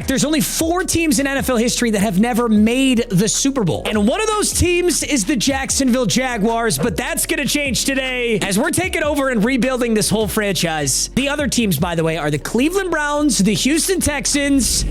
there's only 4 teams in NFL history that have never made the Super Bowl. And one of those teams is the Jacksonville Jaguars, but that's going to change today as we're taking over and rebuilding this whole franchise. The other teams, by the way, are the Cleveland Browns, the Houston Texans,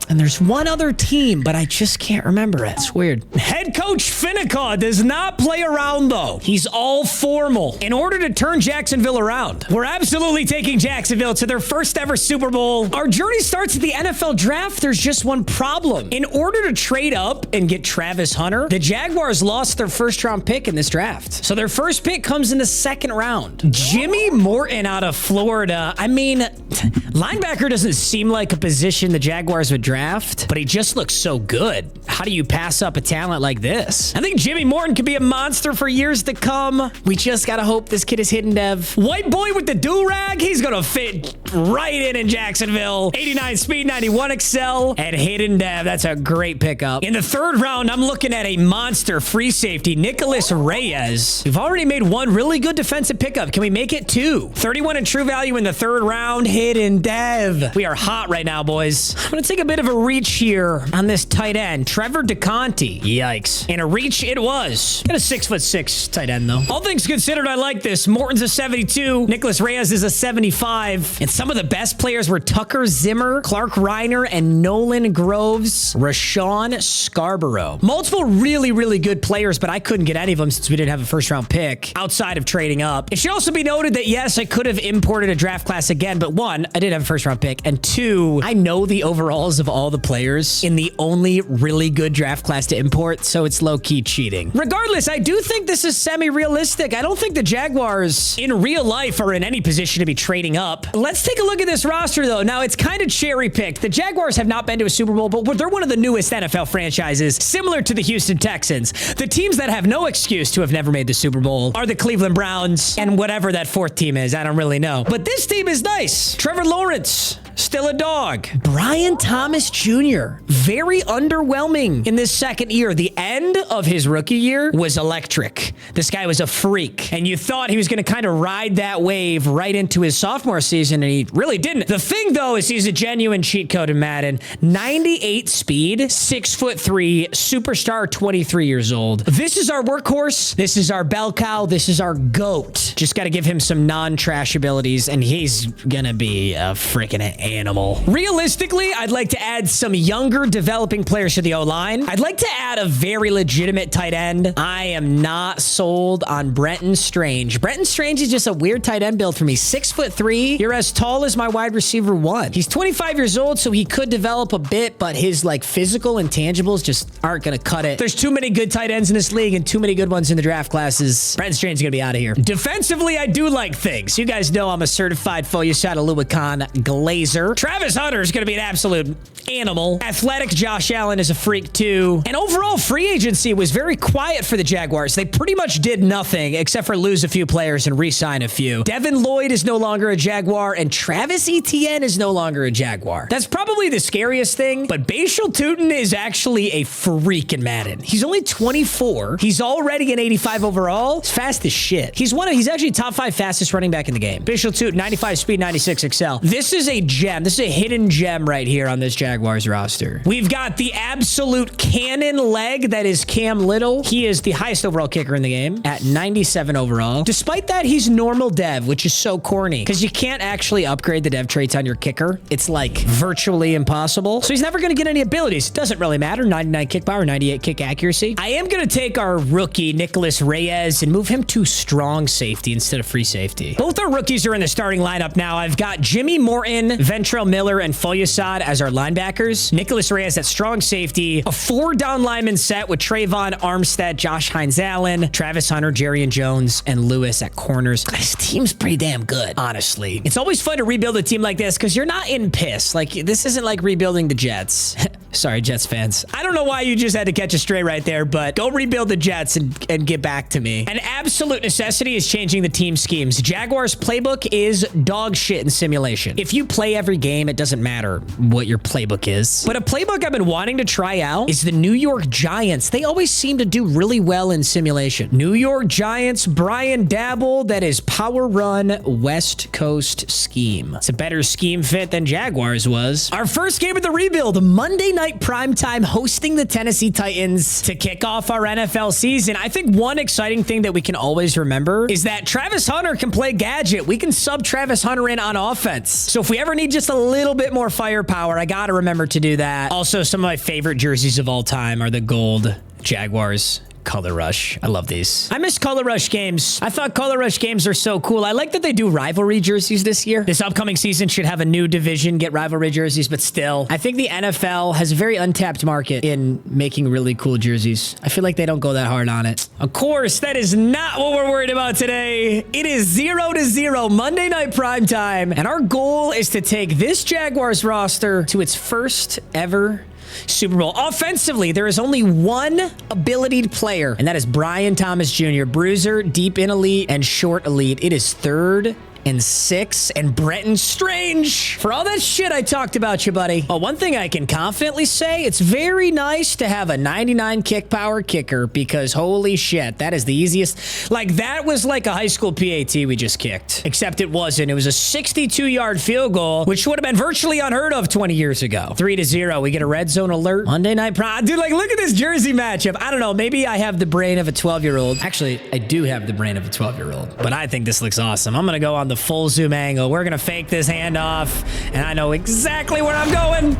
and there's one other team, but I just can't remember it. It's weird. Head coach Finnecaw does not play around, though. He's all formal in order to turn Jacksonville around. We're absolutely taking Jacksonville to their first ever Super Bowl. Our journey starts at the NFL draft. There's just one problem. In order to trade up and get Travis Hunter, the Jaguars lost their first-round pick in this draft. So their first pick comes in the second round. Jimmy Morton out of Florida. I mean, linebacker doesn't seem like a position the Jaguars would draft, but he just looks so good. How do you pass up a talent like this? I think Jimmy Morton could be a monster for years to come. We just gotta hope this kid is hidden, Dev. White boy with the do-rag, he's gonna fit right in Jacksonville. 89 speed, 91 excel, and hidden Dev. That's a great pickup. In the third round, I'm looking at a monster free safety, Nicholas Reyes. We've already made one really good defensive pickup. Can we make it 2? 31 in true value in the third round, hidden Dev. We are hot right now, boys. I'm gonna take a bit of a reach here on this tight end, Trevor DeConti. Yikes. And a reach it was. Got a 6'6" tight end, though. All things considered, I like this. Morton's a 72. Nicholas Reyes is a 75. And some of the best players were Tucker Zimmer, Clark Reiner, and Nolan Groves, Rashawn Scarborough. Multiple really, really good players, but I couldn't get any of them since we didn't have a first-round pick outside of trading up. It should also be noted that, yes, I could have imported a draft class again, but 1, I did have a first-round pick, and 2, I know the overalls of all the players in the only really good draft class to import, so it's low-key cheating. Regardless, I do think this is semi-realistic. I don't think the Jaguars in real life are in any position to be trading up. Let's take a look at this roster, though. Now, it's kind of cherry-picked. The Jaguars have not been to a Super Bowl, but they're one of the newest NFL franchises, similar to the Houston Texans. The teams that have no excuse to have never made the Super Bowl are the Cleveland Browns and whatever that 4th team is. I don't really know. But this team is nice. Trevor Lawrence, still a dog. Brian Thomas Jr., very underwhelming in this second year. The end of his rookie year was electric. This guy was a freak, and you thought he was going to kind of ride that wave right into his sophomore season, and he really didn't. The thing, though, is he's a genuine cheat code in Madden. 98 speed, 6'3", superstar, 23 years old. This is our workhorse. This is our bell cow. This is our GOAT. Just got to give him some non-trash abilities, and he's going to be a freaking animal. Realistically, I'd like to add some younger developing players to the O-line. I'd like to add a very legitimate tight end. I am not sold on Brenton Strange. Brenton Strange is just a weird tight end build for me. 6'3". You're as tall as my wide receiver 1. He's 25 years old, so he could develop a bit, but his physical intangibles just aren't going to cut it. There's too many good tight ends in this league and too many good ones in the draft classes. Brenton Strange is going to be out of here. Defensively, I do like things. You guys know I'm a certified Foyasada Luwakan glazer. Travis Hunter is going to be an absolute animal. Athletic Josh Allen is a freak too. And overall, free agency was very quiet for the Jaguars. They pretty much did nothing except for lose a few players and re-sign a few. Devin Lloyd is no longer a Jaguar, and Travis Etienne is no longer a Jaguar. That's probably the scariest thing, but Bashal Tutin is actually a freak in Madden. He's only 24. He's already an 85 overall. He's fast as shit. He's actually top 5 fastest running back in the game. Bashal Tutin, 95 speed, 96 excel. This is a gem. This is a hidden gem right here on this Jaguars roster. We've got the absolute cannon leg that is Cam Little. He is the highest overall kicker in the game at 97 overall. Despite that, he's normal dev, which is so corny because you can't actually upgrade the dev traits on your kicker. It's virtually impossible. So he's never going to get any abilities. It doesn't really matter. 99 kick power, 98 kick accuracy. I am going to take our rookie, Nicholas Reyes, and move him to strong safety instead of free safety. Both our rookies are in the starting lineup now. I've got Jimmy Morton, Ventrell Miller, and Foyasad as our linebackers. Nicholas Reyes at strong safety. A 4-down lineman set with Trayvon Armstead, Josh Hines-Allen, Travis Hunter, Jerrion Jones, and Lewis at corners. This team's pretty damn good, honestly. It's always fun to rebuild a team like this because you're not in piss. This isn't like rebuilding the Jets. Sorry, Jets fans. I don't know why you just had to catch a stray right there, but go rebuild the Jets and get back to me. An absolute necessity is changing the team schemes. Jaguars playbook is dog shit in simulation. If you play every game, it doesn't matter what your playbook is. But a playbook I've been wanting to try out is the New York Giants. They always seem to do really well in simulation. New York Giants, Brian Dabble, that is power run West Coast scheme. It's a better scheme fit than Jaguars was. Our first game of the rebuild, Monday night primetime, hosting the Tennessee Titans to kick off our NFL season. I think one exciting thing that we can always remember is that Travis Hunter can play gadget. We can sub Travis Hunter in on offense. So if we ever need just a little bit more firepower, I got to remember to do that. Also, some of my favorite jerseys of all time are the gold Jaguars Color Rush. I love these. I miss Color Rush games. I thought Color Rush games are so cool. I like that they do rivalry jerseys this year. This upcoming season should have a new division, get rivalry jerseys, but still, I think the NFL has a very untapped market in making really cool jerseys. I feel like they don't go that hard on it. Of course, that is not what we're worried about today. It is 0-0 Monday night primetime, and our goal is to take this Jaguars roster to its first ever Super Bowl. Offensively, there is only one abilitied player, and that is Brian Thomas Jr. Bruiser, deep in elite, and short elite. It is 3rd and 6, and Brenton Strange. For all that shit I talked about you, buddy. Well, one thing I can confidently say, it's very nice to have a 99 kick power kicker, because holy shit, that is the easiest. Like, that was like a high school PAT we just kicked. Except it wasn't. It was a 62-yard field goal, which would have been virtually unheard of 20 years ago. 3-0. We get a red zone alert. Monday night prime. Dude, like, look at this jersey matchup. I don't know. Maybe I have the brain of a 12-year-old. Actually, I do have the brain of a 12-year-old. But I think this looks awesome. I'm going to go on the full zoom angle. We're gonna fake this handoff, and I know exactly where I'm going.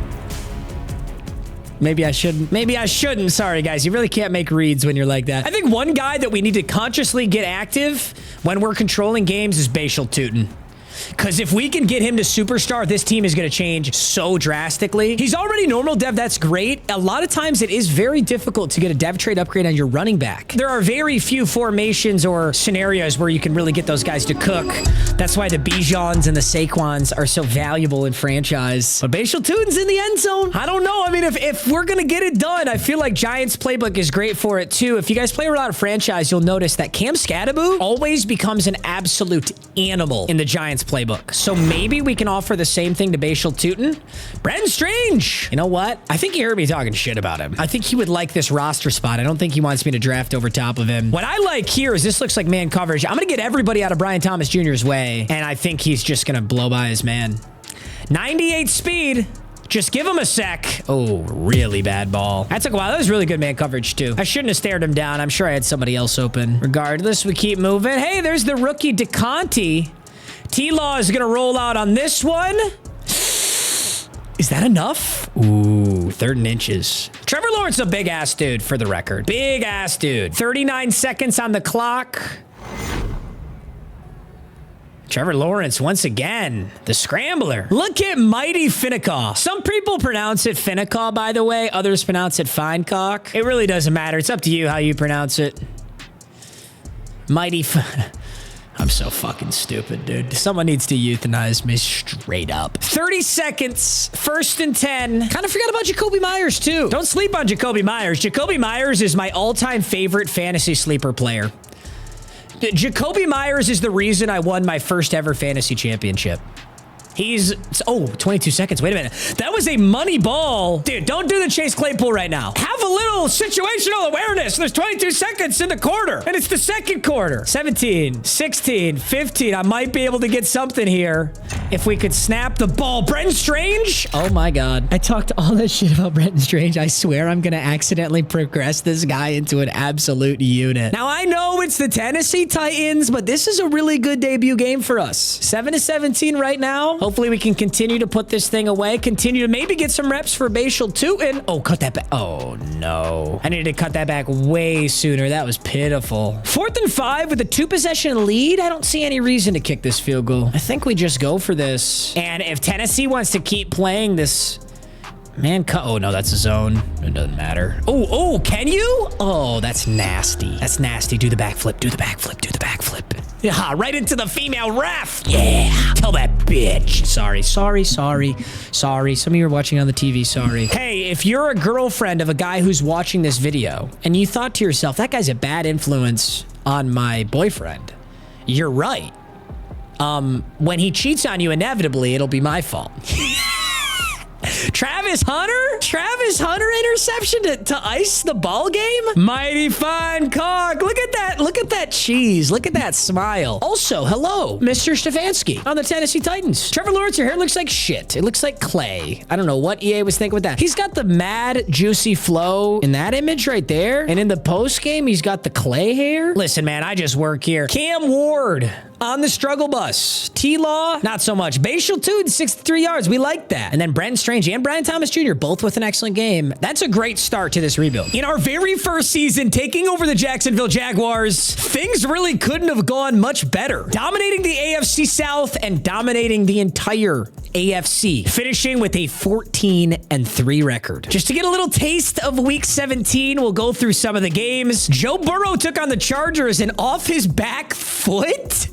Maybe I shouldn't. Maybe I shouldn't. Sorry, guys. You really can't make reads when you're like that. I think one guy that we need to consciously get active when we're controlling games is Bashal Tutin. Because if we can get him to superstar, this team is going to change so drastically. He's already normal dev. That's great. A lot of times it is very difficult to get a dev trade upgrade on your running back. There are very few formations or scenarios where you can really get those guys to cook. That's why the Bijans and the Saquons are so valuable in franchise. But Bashal Tutin's in the end zone. I don't know. I mean, if we're going to get it done, I feel like Giants playbook is great for it too. If you guys play a lot of franchise, you'll notice that Cam Scadaboo always becomes an absolute animal in the Giants playbook. So maybe we can offer the same thing to Bashal Tutin. Brenton Strange. You know what? I think he heard me talking shit about him. I think he would like this roster spot. I don't think he wants me to draft over top of him. What I like here is this looks like man coverage. I'm going to get everybody out of Brian Thomas Jr.'s way, and I think he's just going to blow by his man. 98 speed. Just give him a sec. Oh, really bad ball. That took a while. That was really good man coverage, too. I shouldn't have stared him down. I'm sure I had somebody else open. Regardless, we keep moving. Hey, there's the rookie DeConti. T-Law is going to roll out on this one. Is that enough? Ooh, 3rd and inches. Trevor Lawrence is a big-ass dude, for the record. Big-ass dude. 39 seconds on the clock. Trevor Lawrence, once again, the scrambler. Look at Mighty Finnecaw. Some people pronounce it Finnecaw, by the way. Others pronounce it Finecock. It really doesn't matter. It's up to you how you pronounce it. Mighty I'm so fucking stupid, dude. Someone needs to euthanize me straight up. 30 seconds, 1st and 10. Kind of forgot about Jacoby Myers, too. Don't sleep on Jacoby Myers. Jacoby Myers is my all-time favorite fantasy sleeper player. Jacoby Myers is the reason I won my first ever fantasy championship. He's, oh, 22 seconds. Wait a minute. That was a money ball. Dude, don't do the Chase Claypool right now. Have a little situational awareness. There's 22 seconds in the quarter, and it's the second quarter. 17, 16, 15. I might be able to get something here if we could snap the ball. Brenton Strange? Oh, my God. I talked all that shit about Brenton Strange. I swear I'm going to accidentally progress this guy into an absolute unit. Now, I know it's the Tennessee Titans, but this is a really good debut game for us. 7-17 right now. Hopefully we can continue to put this thing away. Continue to maybe get some reps for Bashal Tutin. Oh, cut that back. Oh, no. I needed to cut that back way sooner. That was pitiful. 4th and 5 with a 2-possession lead. I don't see any reason to kick this field goal. I think we just go for this. And if Tennessee wants to keep playing this... Man, oh, no, that's a zone. It doesn't matter. Oh, can you? Oh, that's nasty. That's nasty. Do the backflip. Do the backflip. Do the backflip. Yeah, right into the female ref. Yeah, tell that bitch. Sorry. Some of you are watching on the TV, sorry. Hey, if you're a girlfriend of a guy who's watching this video and you thought to yourself, that guy's a bad influence on my boyfriend, you're right. When he cheats on you, inevitably, it'll be my fault. Travis Hunter interception to ice the ball game. Mighty fine cock. Look at that cheese. Look at that smile. Also, hello, Mr. Stefanski on the Tennessee Titans. Trevor Lawrence, your hair looks like shit. It looks like clay. I don't know what EA was thinking with that. He's got the mad juicy flow in that image right there. And in the post game, he's got the clay hair. Listen, man, I just work here. Cam Ward on the struggle bus. T-Law, not so much. Bashal, 63 yards. We like that. And then Brent Strange and Brian Thomas Jr. both with an excellent game. That's a great start to this rebuild. In our very first season, taking over the Jacksonville Jaguars, things really couldn't have gone much better. Dominating the AFC South and dominating the entire AFC, finishing with a 14-3 record. Just to get a little taste of Week 17, we'll go through some of the games. Joe Burrow took on the Chargers and off his back foot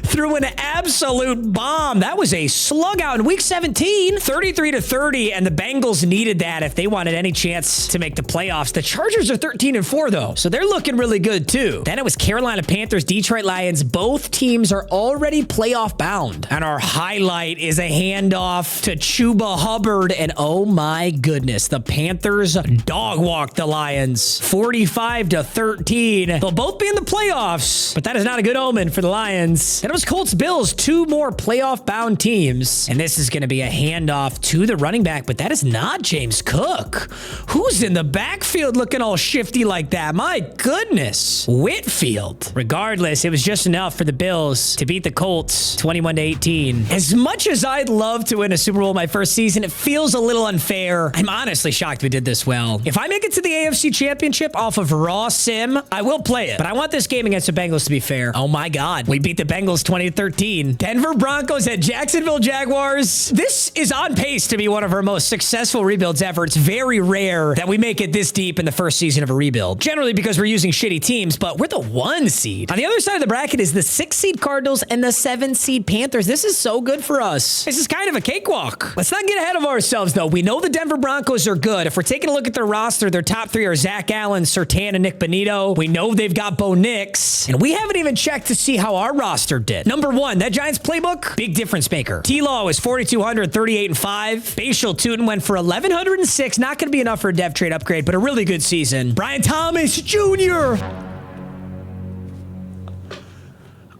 threw an absolute bomb. That was a slug out in Week 17, 33-30, and the Bengals needed that if they wanted any chance to make the playoffs. The Chargers are 13-4 though, so they're looking really good too. Then it was Carolina Panthers, Detroit Lions. Both teams are already playoff bound. And our highlight is a handoff to Chuba Hubbard, and oh my goodness, the Panthers dog walked the Lions 45-13. They'll both be in the playoffs, but that is not a good omen for the Lions. And it was Colts Bills, two more playoff bound teams. And this is going to be a handoff to the running back, but that is not James Cook. Who's in the backfield looking all shifty like that? My goodness. Whitfield. Regardless, it was just enough for the Bills to beat the Colts 21-18. As much as I'd love to win a Super Bowl my first season, it feels a little unfair. I'm honestly shocked we did this well. If I make it to the AFC Championship off of raw sim, I will play it. But I want this game against the Bengals to be fair. Oh my God. We beat the Bengals 20-13. Denver Broncos at Jacksonville Jaguars. This is on pace to be one of our most successful rebuilds ever. It's very rare that we make it this deep in the first season of a rebuild. Generally because we're using shitty teams, but we're the 1 seed. On the other side of the bracket is the 6 seed Cardinals and the 7 seed Panthers. This is so good for us. This is kind of a cakewalk. Let's not get ahead of ourselves though. We know the Denver Broncos are good. If we're taking a look at their roster, their top 3 are Zach Allen, Surtain, and Nick Bonito. We know they've got Bo Nix, and we haven't even checked to see how our roster did. Number 1, that Giants playbook, big difference maker. T-Law was 4,200, 38-5. Bashal Tutin went for 1,106. Not going to be enough for a dev trade upgrade, but a really good season. Brian Thomas Jr.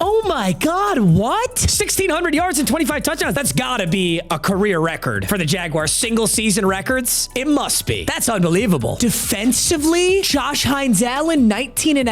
Oh my God, what? 1,600 yards and 25 touchdowns. That's gotta be a career record for the Jaguars. Single season records? It must be. That's unbelievable. Defensively, Josh Hines-Allen, 19.5.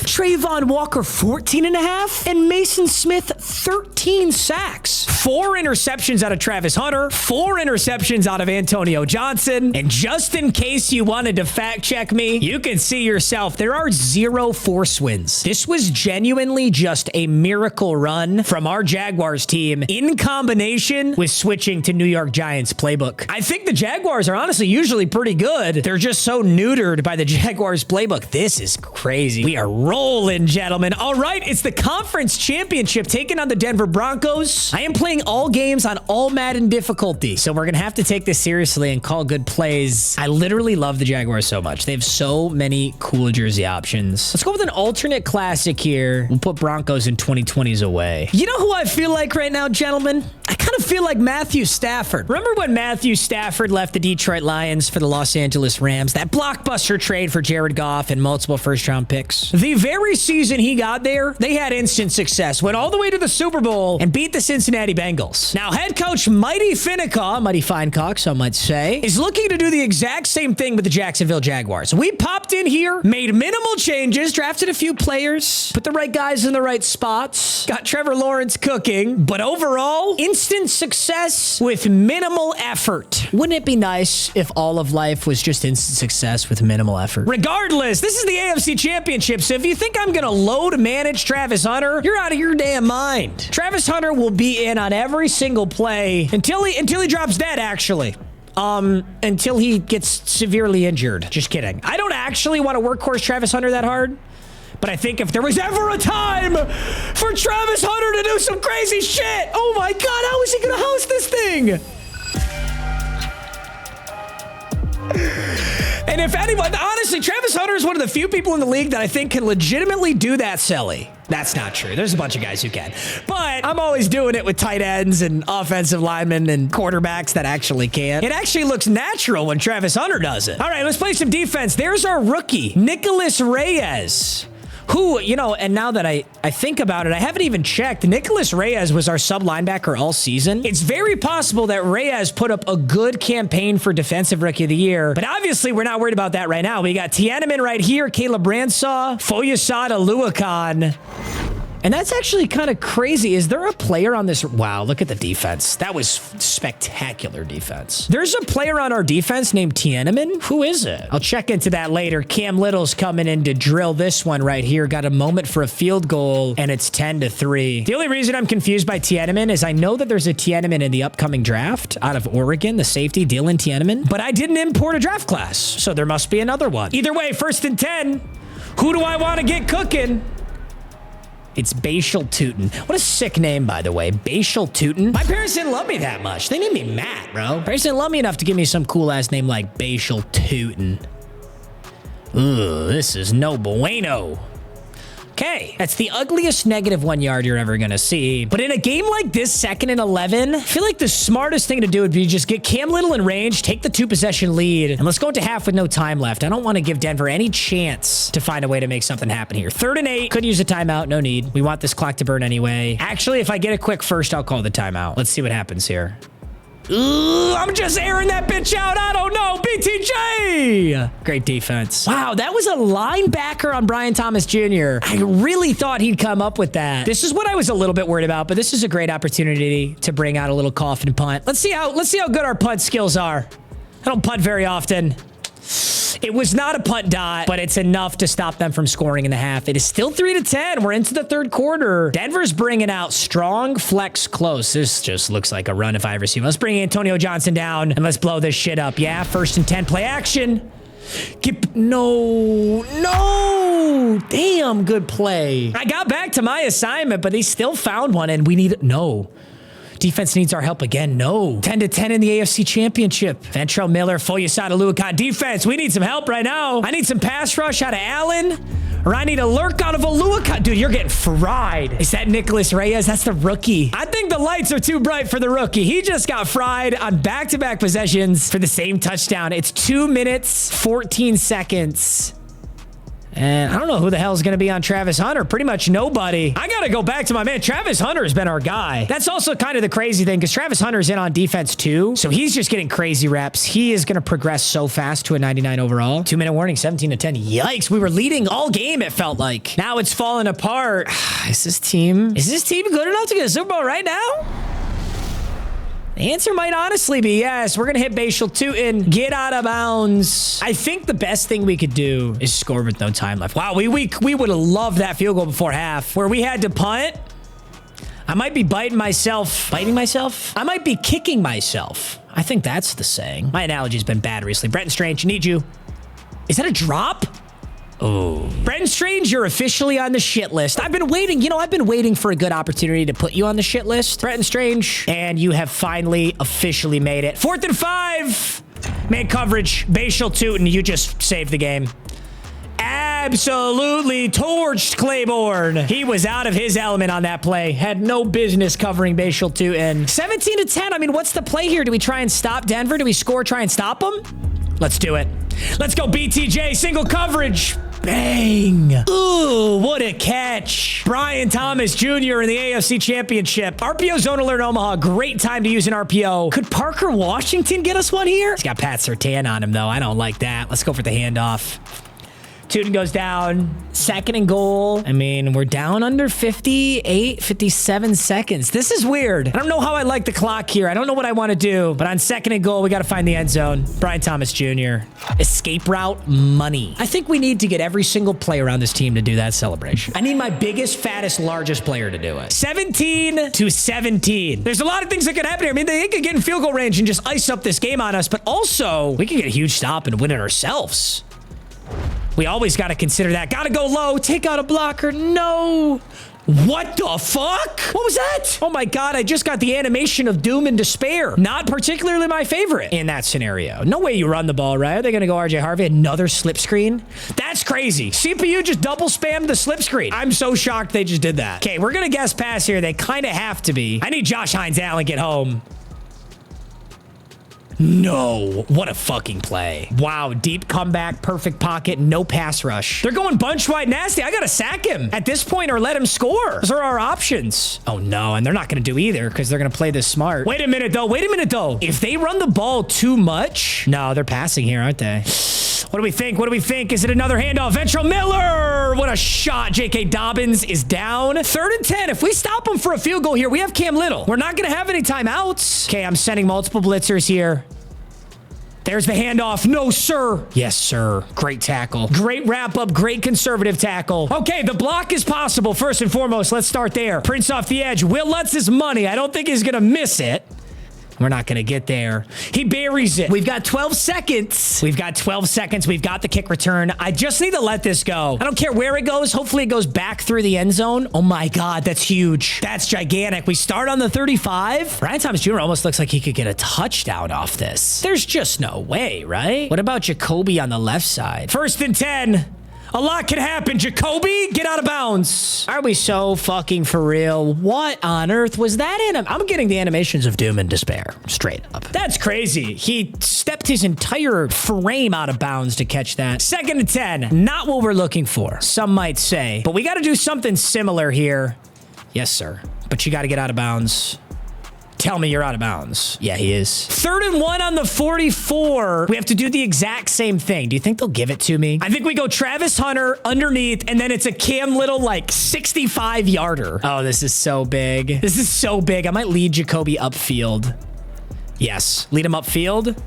Trayvon Walker, 14.5. And Mason Smith, 13 sacks. 4 interceptions out of Travis Hunter. 4 interceptions out of Antonio Johnson. And just in case you wanted to fact check me, you can see yourself, there are 0 force wins. This was genuinely just a miracle run from our Jaguars team in combination with switching to New York Giants playbook. I think the Jaguars are honestly usually pretty good. They're just so neutered by the Jaguars playbook. This is crazy. We are rolling, gentlemen. All right, it's the conference championship taking on the Denver Broncos. I am playing all games on all Madden difficulty, so we're gonna have to take this seriously and call good plays. I literally love the Jaguars so much. They have so many cool jersey options. Let's go with an alternate classic here. We'll put Broncos in 2020s away. You know who I feel like right now, gentlemen? I kind of feel like Matthew Stafford. Remember when Matthew Stafford left the Detroit Lions for the Los Angeles Rams? That blockbuster trade for Jared Goff and multiple first-round picks. The very season he got there, they had instant success, went all the way to the Super Bowl, and beat the Cincinnati Bengals. Now, head coach Mighty Finecock, some might say, is looking to do the exact same thing with the Jacksonville Jaguars. We popped in here, made minimal changes, drafted a few players, put the right guys in the right spots, got Trevor Lawrence cooking, but overall, instant success with minimal effort. Wouldn't it be nice if all of life was just instant success with minimal effort? Regardless, this is the AFC Championship, so if you think I'm gonna load manage Travis Hunter, you're out of your damn mind. Travis Hunter will be in on every single play until he drops dead, actually. Until he gets severely injured. Just kidding. I don't actually want to workhorse Travis Hunter that hard, But I think if there was ever a time for Travis Hunter to do some crazy shit, oh my God, how is he going to host this thing? And if anyone, honestly, Travis Hunter is one of the few people in the league that I think can legitimately do that silly. That's not true. There's a bunch of guys who can. But I'm always doing it with tight ends and offensive linemen and quarterbacks that actually can. It actually looks natural when Travis Hunter does it. All right, let's play some defense. There's our rookie, Nicholas Reyes. Who, you know, and now that I think about it, I haven't even checked. Nicholas Reyes was our sub linebacker all season. It's very possible that Reyes put up a good campaign for Defensive Rookie of the Year, but obviously we're not worried about that right now. We got Tiananmen right here, Caleb Bransaw, Foyesade Oluokun. And that's actually kind of crazy. Is there a player on this? Wow, look at the defense. That was spectacular defense. There's a player on our defense named Tiananmen. Who is it? I'll check into that later. Cam Little's coming in to drill this one right here. Got a moment for a field goal, and it's 10-3. The only reason I'm confused by Tiananmen is I know that there's a Tiananmen in the upcoming draft out of Oregon, the safety, Dylan Tiananmen, but I didn't import a draft class, so there must be another one. Either way, 1st and 10. Who do I want to get cooking? It's Bashal Tootin. What a sick name, by the way. Bashal Tootin. My parents didn't love me that much. They named me Matt, bro. Parents didn't love me enough to give me some cool-ass name like Bashal Tootin. Ugh, this is no bueno. Okay, that's the ugliest -1 yard you're ever gonna see. But in a game like this, 2nd and 11, I feel like the smartest thing to do would be just get Cam Little in range, take the 2-possession lead, and let's go into half with no time left. I don't want to give Denver any chance to find a way to make something happen here. 3rd and 8, could use a timeout, no need. We want this clock to burn anyway. Actually, if I get a quick first, I'll call the timeout. Let's see what happens here. Ooh, I'm just airing that bitch out. I don't know. BTJ. Great defense. Wow, that was a linebacker on Brian Thomas Jr. I really thought he'd come up with that. This is what I was a little bit worried about, but this is a great opportunity to bring out a little coffin punt. Let's see how good our punt skills are. I don't punt very often. It was not a punt dot, but it's enough to stop them from scoring in the half. It is still 3-10. We're into the 3rd quarter. Denver's bringing out strong flex close. This just looks like a run if I ever see one. Let's bring Antonio Johnson down and let's blow this shit up. Yeah, 1st and 10, play action. No. Damn, good play. I got back to my assignment, but he still found one and we need, no. Defense needs our help again. No. 10-10 in the AFC Championship. Ventrell Miller, Foyesade Oluokun. Defense, we need some help right now. I need some pass rush out of Allen, or I need a lurk out of Oluokun. Dude, you're getting fried. Is that Nicholas Reyes? That's the rookie. I think the lights are too bright for the rookie. He just got fried on back-to-back possessions for the same touchdown. It's 2 minutes, 14 seconds. And I don't know who the hell is going to be on Travis Hunter. Pretty much nobody. I got to go back to my man. Travis Hunter has been our guy. That's also kind of the crazy thing because Travis Hunter's in on defense too. So he's just getting crazy reps. He is going to progress so fast to a 99 overall. 2-minute warning, 17-10. Yikes. We were leading all game, it felt like. Now it's falling apart. Is this team good enough to get a Super Bowl right now? The answer might honestly be yes. We're going to hit Bashal Tootin. Get out of bounds. I think the best thing we could do is score with no time left. Wow, we would have loved that field goal before half where we had to punt. I might be biting myself. Biting myself? I might be kicking myself. I think that's the saying. My analogy's been bad recently. Brenton Strange, need you. Is that a drop? Oh. Brenton Strange, you're officially on the shit list. I've been waiting. You know, I've been waiting for a good opportunity to put you on the shit list, Brenton Strange. And you have finally officially made it. 4th and 5. Man coverage. Bashal Tootin, you just saved the game. Absolutely torched Claiborne. He was out of his element on that play. Had no business covering Bashal Tootin. 17-10. I mean, what's the play here? Do we try and stop Denver? Do we score, try and stop them? Let's do it. Let's go BTJ. Single coverage. Bang. Ooh, what a catch. Brian Thomas Jr. in the AFC Championship. RPO zone alert Omaha. Great time to use an RPO. Could Parker Washington get us one here? He's got Pat Surtain on him, though. I don't like that. Let's go for the handoff. Tootin goes down. 2nd and goal. I mean, we're down under 57 seconds. This is weird. I don't know how I like the clock here. I don't know what I want to do. But on 2nd and goal, we got to find the end zone. Brian Thomas Jr. Escape route money. I think we need to get every single player on this team to do that celebration. I need my biggest, fattest, largest player to do it. 17-17. There's a lot of things that could happen here. I mean, they could get in field goal range and just ice up this game on us. But also, we could get a huge stop and win it ourselves. We always got to consider that. Got to go low. Take out a blocker. No. What the fuck? What was that? Oh my God, I just got the animation of doom and despair. Not particularly my favorite in that scenario. No way you run the ball, right? Are they gonna go RJ Harvey? Another slip screen? That's crazy. CPU just double spammed the slip screen. I'm so shocked they just did that. Okay, we're gonna guess pass here. They kind of have to be. I need Josh Hines-Allen get home. No. What a fucking play. Wow. Deep comeback, perfect pocket, no pass rush. They're going bunch wide nasty. I got to sack him at this point or let him score. Those are our options. Oh, no. And they're not going to do either because they're going to play this smart. Wait a minute, though. Wait a minute, though. If they run the ball too much. No, they're passing here, aren't they? What do we think? What do we think? Is it another handoff? Ventrell Miller. What a shot. J.K. Dobbins is down. 3rd and 10. If we stop him for a field goal here, we have Cam Little. We're not going to have any timeouts. Okay, I'm sending multiple blitzers here. There's the handoff. No, sir. Yes, sir. Great tackle. Great wrap up. Great conservative tackle. Okay, the block is possible. First and foremost, let's start there. Prince off the edge. Will Lutz his money. I don't think he's going to miss it. We're not going to get there. He buries it. We've got 12 seconds. We've got 12 seconds. We've got the kick return. I just need to let this go. I don't care where it goes. Hopefully it goes back through the end zone. Oh my God, that's huge. That's gigantic. We start on the 35. Brian Thomas Jr. almost looks like he could get a touchdown off this. There's just no way, right? What about Jacoby on the left side? 1st and 10. A lot can happen. Jacoby, get out of bounds. Are we so fucking for real? What on earth was that in him? I'm getting the animations of doom and despair. Straight up. That's crazy. He stepped his entire frame out of bounds to catch that. 2nd and 10. Not what we're looking for, some might say. But we got to do something similar here. Yes, sir. But you got to get out of bounds. Tell me you're out of bounds. Yeah, he is. 3rd and 1 on the 44. We have to do the exact same thing. Do you think they'll give it to me? I think we go Travis Hunter underneath, and then it's a Cam Little, like, 65-yarder. Oh, this is so big. This is so big. I might lead Jacoby upfield. Yes. Lead him upfield.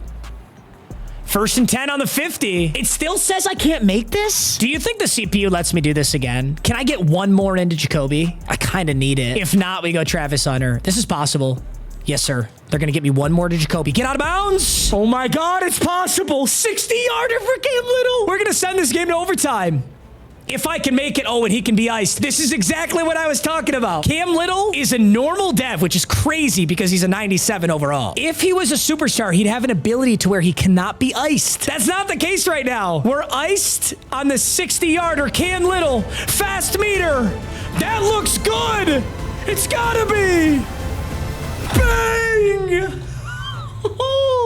1st and 10 on the 50. It still says I can't make this? Do you think the CPU lets me do this again? Can I get one more into Jacoby? I kind of need it. If not, we go Travis Hunter. This is possible. Yes, sir. They're going to get me one more to Jacoby. Get out of bounds. Oh, my God. It's possible. 60-yarder for Cam Little. We're going to send this game to overtime. If I can make it, oh, and he can be iced. This is exactly what I was talking about. Cam Little is a normal dev, which is crazy because he's a 97 overall. If he was a superstar, he'd have an ability to where he cannot be iced. That's not the case right now. We're iced on the 60-yarder. Cam Little, fast meter. That looks good. It's gotta be. Bang!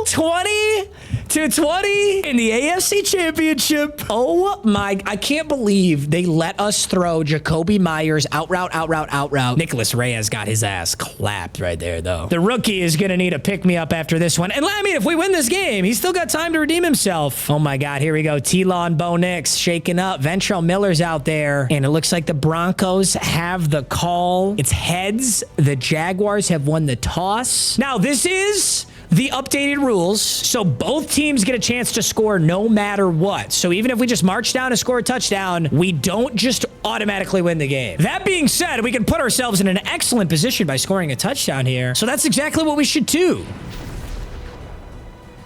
20-20 in the AFC Championship. Oh my, I can't believe they let us throw Jacoby Myers out route. Nicholas Reyes got his ass clapped right there, though. The rookie is going to need a pick-me-up after this one. And I mean, if we win this game, he's still got time to redeem himself. Oh my God, here we go. T-Law and Bo Nix shaking up. Ventrell Miller's out there. And it looks like the Broncos have the call. It's heads. The Jaguars have won the toss. Now, this is the updated rules, so both teams get a chance to score no matter what. So even if we just march down and score a touchdown, we don't just automatically win the game. That being said, we can put ourselves in an excellent position by scoring a touchdown here. So that's exactly what we should do.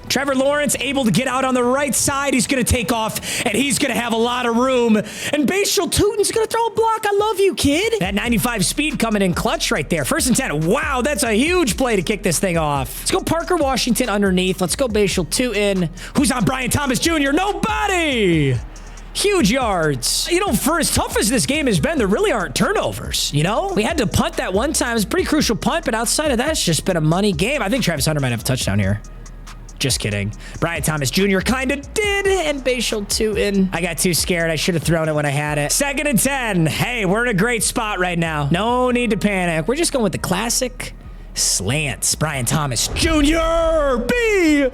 Trevor Lawrence able to get out on the right side. He's going to take off, and he's going to have a lot of room. And Bashal Tutin's going to throw a block. I love you, kid. That 95 speed coming in clutch right there. 1st and 10. Wow, that's a huge play to kick this thing off. Let's go Parker Washington underneath. Let's go Bashal Tutin. Who's on Brian Thomas Jr.? Nobody. Huge yards. You know, for as tough as this game has been, there really aren't turnovers, you know? We had to punt that one time. It was a pretty crucial punt, but outside of that, it's just been a money game. I think Travis Hunter might have a touchdown here. Just kidding. Brian Thomas Jr. kind of did, and Bashal Tutin. I got too scared. I should have thrown it when I had it. 2nd and 10. Hey, we're in a great spot right now. No need to panic. We're just going with the classic slants. Brian Thomas Jr. B-T-J.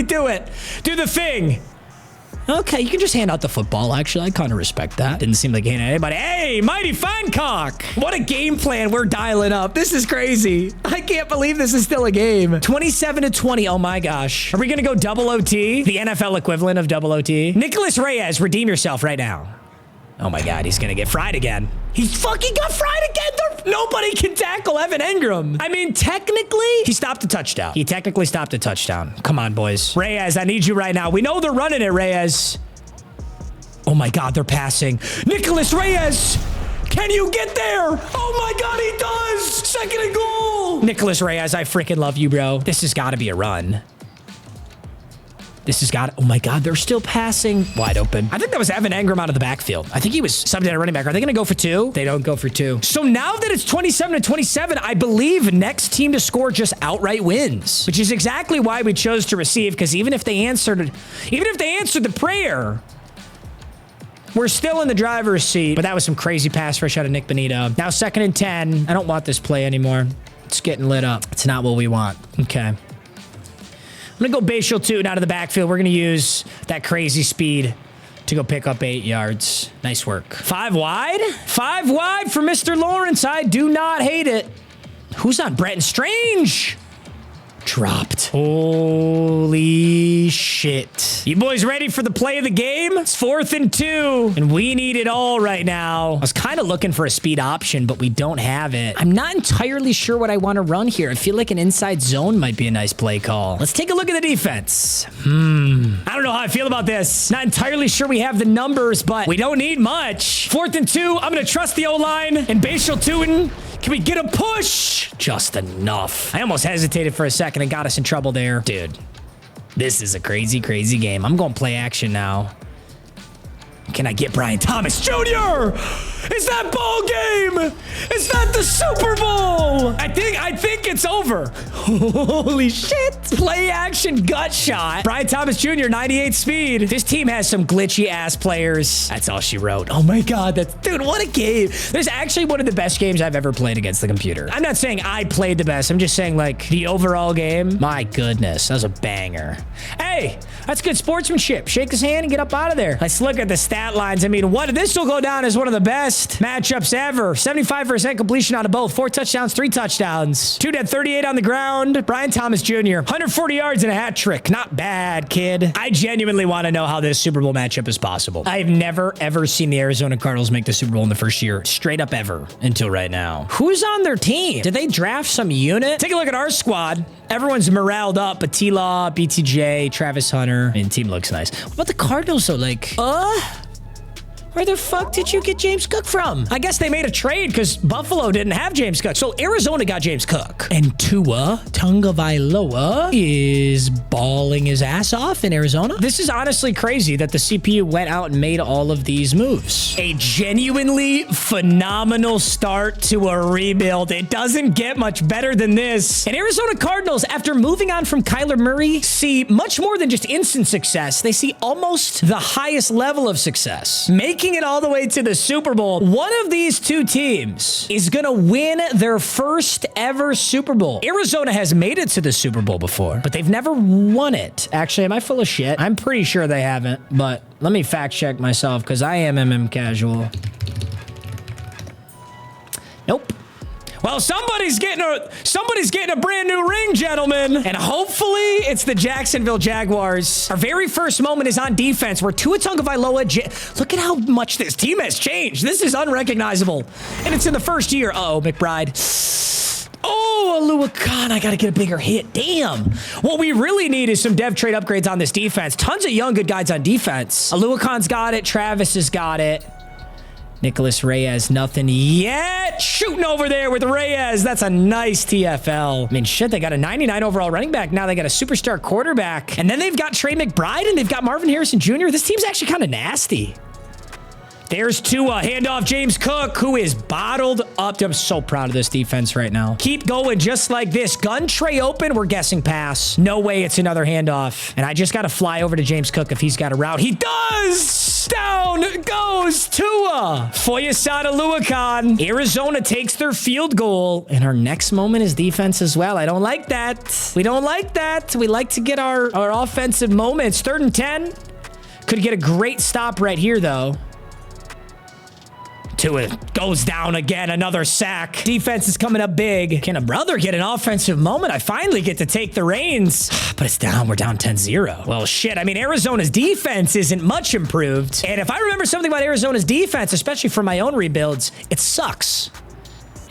Do it. Do the thing. Okay, you can just hand out the football, actually. I kind of respect that. Didn't seem like handing anybody. Hey, Mighty Finecock. What a game plan we're dialing up. This is crazy. I can't believe this is still a game. 27-20. Oh, my gosh. Are we going to go double OT? The NFL equivalent of double OT? Nicholas Reyes, redeem yourself right now. Oh my God, he's gonna get fried again. He fucking got fried again. Nobody can tackle Evan Engram. I mean, technically, he stopped a touchdown. He technically stopped a touchdown. Come on, boys. Reyes, I need you right now. We know they're running it, Reyes. Oh my God, they're passing. Nicholas Reyes, can you get there? Oh my God, he does. Second and goal. Nicholas Reyes, I freaking love you, bro. This has got to be a run. This has got, oh my God, they're still passing wide open. I think that was Evan Engram out of the backfield. I think he was subbed at running back. Are they going to go for 2? They don't go for 2. So now that it's 27-27, I believe next team to score just outright wins, which is exactly why we chose to receive. Because even if they answered the prayer, we're still in the driver's seat. But that was some crazy pass rush out of Nick Bonito. Now 2nd and 10. I don't want this play anymore. It's getting lit up. It's not what we want. Okay. I'm going to go Bashal 2 out of the backfield. We're going to use that crazy speed to go pick up 8 yards. Nice work. 5 wide? 5 wide for Mr. Lawrence. I do not hate it. Who's on? Bretton Strange. Dropped. Holy shit. You boys ready for the play of the game? It's 4th and 2, and we need it all right now. I was kind of looking for a speed option, but we don't have it. I'm not entirely sure what I want to run here. I feel like an inside zone might be a nice play call. Let's take a look at the defense. I don't know how I feel about this. Not entirely sure we have the numbers, but we don't need much. 4th and 2. I'm going to trust the O-line and Bashal 2. Can we get a push? Just enough. I almost hesitated for a second and got us in trouble there. Dude, this is a crazy, crazy game. I'm going play action now. Can I get Brian Thomas Jr.? Is that ball game? Is that the Super Bowl? I think it's over. Holy shit. Play action gut shot. Brian Thomas Jr., 98 speed. This team has some glitchy ass players. That's all she wrote. Oh my God. Dude, what a game. There's actually one of the best games I've ever played against the computer. I'm not saying I played the best. I'm just saying like the overall game. My goodness. That was a banger. Hey, that's good sportsmanship. Shake his hand and get up out of there. Let's look at the stat lines. I mean, this will go down as one of the best matchups ever. 75% completion out of both. 4 touchdowns, 3 touchdowns. 2 dead, 38 on the ground. Brian Thomas Jr., 140 yards and a hat trick. Not bad, kid. I genuinely want to know how this Super Bowl matchup is possible. I've never, ever seen the Arizona Cardinals make the Super Bowl in the first year. Straight up ever until right now. Who's on their team? Did they draft some unit? Take a look at our squad. Everyone's moraled up. But T-Law, BTJ, Travis Hunter. I mean, team looks nice. What about the Cardinals, though? Like, where the fuck did you get James Cook from? I guess they made a trade because Buffalo didn't have James Cook. So Arizona got James Cook. And Tua Tagovailoa is balling his ass off in Arizona. This is honestly crazy that the CPU went out and made all of these moves. A genuinely phenomenal start to a rebuild. It doesn't get much better than this. And Arizona Cardinals, after moving on from Kyler Murray, see much more than just instant success. They see almost the highest level of success. Making it all the way to the Super Bowl. One of these two teams is going to win their first ever Super Bowl. Arizona has made it to the Super Bowl before, but they've never won it. Actually, am I full of shit? I'm pretty sure they haven't, but let me fact check myself because I am MM casual. Nope. Well, somebody's getting a brand new ring, gentlemen. And hopefully it's the Jacksonville Jaguars. Our very first moment is on defense where Tua Tagovailoa, look at how much this team has changed. This is unrecognizable. And it's in the first year. Uh-oh, McBride. Oh, Alua Khan, I got to get a bigger hit. Damn. What we really need is some dev trade upgrades on this defense. Tons of young good guys on defense. Alua Khan's got it. Travis has got it. Nicholas Reyes, nothing yet. Shooting over there with Reyes. That's a nice TFL. I mean, shit, they got a 99 overall running back. Now they got a superstar quarterback. And then they've got Trey McBride and they've got Marvin Harrison Jr. This team's actually kind of nasty. There's Tua, handoff James Cook, who is bottled up. I'm so proud of this defense right now. Keep going just like this. Gun tray open. We're guessing pass. No way it's another handoff. And I just got to fly over to James Cook if he's got a route. He does! Down goes Tua. Foyesade Oluokun. Arizona takes their field goal. And our next moment is defense as well. I don't like that. We don't like that. We like to get our offensive moments. 3rd and 10. Could get a great stop right here, though. Tua goes down again. Another sack. Defense is coming up big. Can a brother get an offensive moment? I finally get to take the reins. But it's down. We're down 10-0. Well, shit. I mean, Arizona's defense isn't much improved. And if I remember something about Arizona's defense, especially for my own rebuilds, it sucks.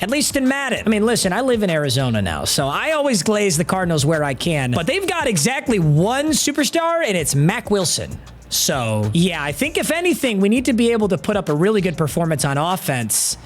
At least in Madden. I mean, listen, I live in Arizona now, so I always glaze the Cardinals where I can. But they've got exactly one superstar, and it's Mac Wilson. So, yeah, I think if anything, we need to be able to put up a really good performance on offense.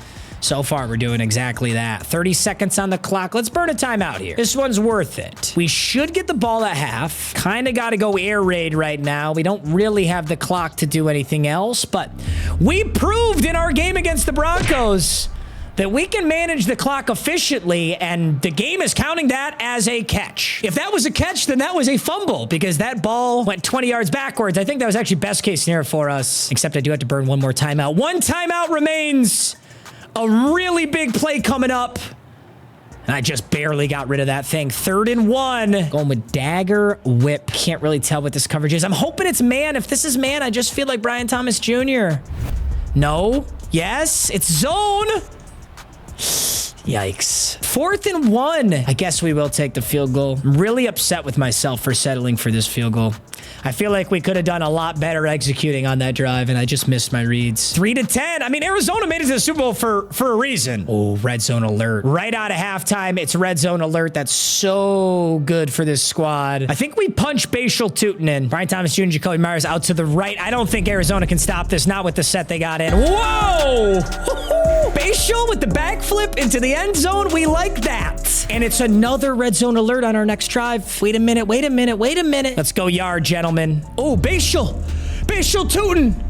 So far, we're doing exactly that. 30 seconds on the clock. Let's burn a timeout here. This one's worth it. We should get the ball at half. Kind of got to go air raid right now. We don't really have the clock to do anything else, but we proved in our game against the Broncos that we can manage the clock efficiently, and the game is counting that as a catch. If that was a catch, then that was a fumble, because that ball went 20 yards backwards. I think that was actually best case scenario for us, except I do have to burn one more timeout. One timeout remains. A really big play coming up. And I just barely got rid of that thing. 3rd and 1. Going with dagger whip. Can't really tell what this coverage is. I'm hoping it's man. If this is man, I just feel like Brian Thomas Jr. No. Yes. It's zone. Yikes. 4th and 1. I guess we will take the field goal. I'm really upset with myself for settling for this field goal. I feel like we could have done a lot better executing on that drive, and I just missed my reads. 3-10. I mean, Arizona made it to the Super Bowl for a reason. Oh, red zone alert. Right out of halftime, it's red zone alert. That's so good for this squad. I think we punch Bashal Tootin in. Brian Thomas Jr., Jacoby Myers out to the right. I don't think Arizona can stop this, not with the set they got in. Whoa! Bashal with the backflip into the end zone. We like that. And it's another red zone alert on our next drive. Wait a minute, wait a minute, wait a minute. Let's go yard, gentlemen. Oh, Bashal. Bashal Tootin.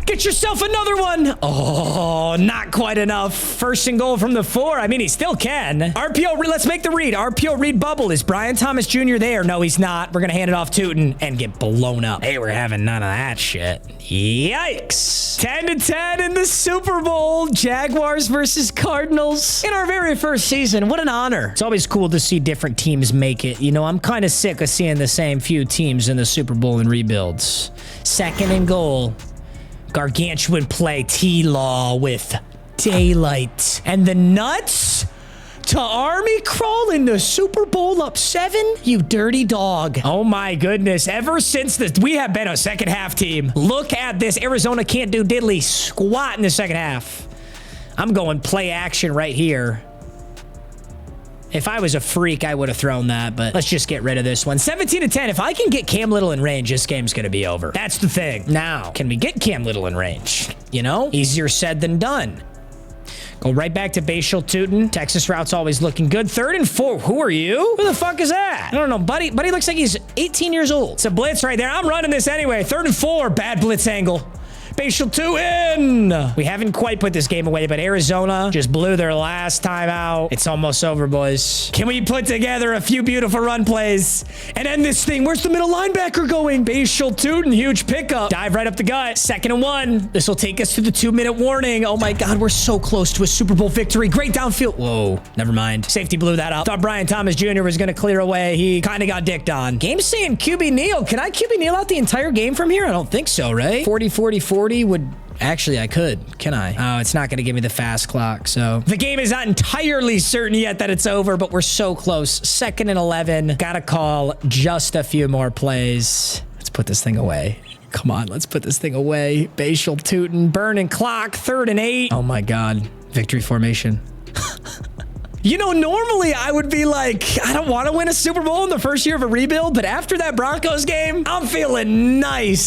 Get yourself another one. Oh, not quite enough. 1st and goal from the 4. I mean, he still can. RPO, let's make the read. RPO read bubble. Is Brian Thomas Jr. there? No, he's not. We're going to hand it off Tootin and get blown up. Hey, we're having none of that shit. Yikes. 10-10 in the Super Bowl. Jaguars versus Cardinals in our very first season. What an honor. It's always cool to see different teams make it. You know, I'm kind of sick of seeing the same few teams in the Super Bowl and rebuilds. 2nd and goal. Gargantuan play, T-Law with daylight. And the nuts to Army crawl in the Super Bowl up 7? You dirty dog. Oh my goodness. Ever since we have been a second half team. Look at this. Arizona can't do diddly squat in the second half. I'm going play action right here. If I was a freak, I would have thrown that, but let's just get rid of this one. 17-10. If I can get Cam Little in range, this game's going to be over. That's the thing. Now, can we get Cam Little in range? You know, easier said than done. Go right back to Bashal Tootin. Texas route's always looking good. 3rd and 4. Who are you? Who the fuck is that? I don't know. Buddy looks like he's 18 years old. It's a blitz right there. I'm running this anyway. 3rd and 4. Bad blitz angle. Bashal Tootin. We haven't quite put this game away, but Arizona just blew their last time out. It's almost over, boys. Can we put together a few beautiful run plays and end this thing? Where's the middle linebacker going? Bashal Tootin, huge pickup. Dive right up the gut. 2nd and 1. This will take us to the 2-minute warning. Oh my God, we're so close to a Super Bowl victory. Great downfield. Whoa, never mind. Safety blew that up. Thought Brian Thomas Jr. was going to clear away. He kind of got dicked on. Game saying QB Neal. Can I QB Neal out the entire game from here? I don't think so, right? 40-40-40 would... Actually, I could. Can I? Oh, it's not going to give me the fast clock, so... The game is not entirely certain yet that it's over, but we're so close. 2nd and 11. Gotta call just a few more plays. Let's put this thing away. Come on, let's put this thing away. Bashal Tootin, burning clock. 3rd and 8. Oh my God. Victory formation. You know, normally I would be like, I don't want to win a Super Bowl in the first year of a rebuild, but after that Broncos game, I'm feeling nice.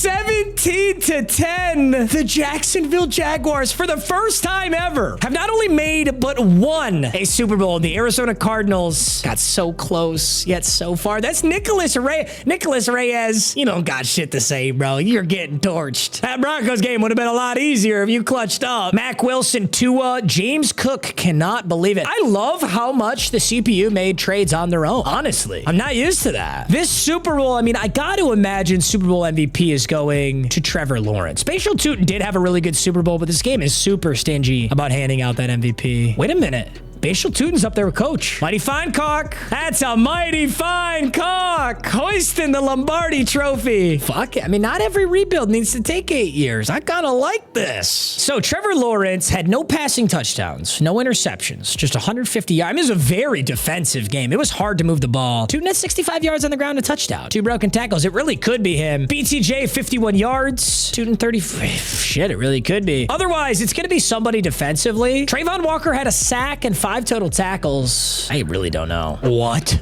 17-10. The Jacksonville Jaguars, for the first time ever, have not only made but won a Super Bowl. The Arizona Cardinals got so close, yet so far. That's Nicholas Reyes. You don't got shit to say, bro. You're getting torched. That Broncos game would have been a lot easier if you clutched up. Mac Wilson, Tua, James Cook, cannot believe it. I love how much the CPU made trades on their own. Honestly, I'm not used to that. This Super Bowl, I mean, I got to imagine Super Bowl MVP is going to Trevor Lawrence. Bashal Tootin did have a really good Super Bowl, but this game is super stingy about handing out that MVP. Wait a minute. Bashal Tutin's up there with coach. Mighty fine cock. That's a mighty fine cock. Hoisting the Lombardi trophy. Fuck it. I mean, not every rebuild needs to take 8 years. I kind of like this. So Trevor Lawrence had no passing touchdowns, no interceptions, just 150 yards. I mean, it was a very defensive game. It was hard to move the ball. Tutin had 65 yards on the ground, a touchdown. 2 broken tackles. It really could be him. BTJ, 51 yards. Tutin, 30. Shit, it really could be. Otherwise, it's going to be somebody defensively. Trayvon Walker had a sack and 5 total tackles. I really don't know. What?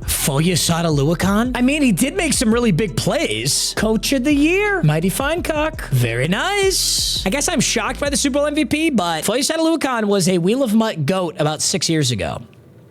Foyesada Luakan? I mean, he did make some really big plays. Coach of the year. Mighty fine cock. Very nice. I guess I'm shocked by the Super Bowl MVP, but Foyesada Luakan was a Wheel of Mutt GOAT about 6 years ago.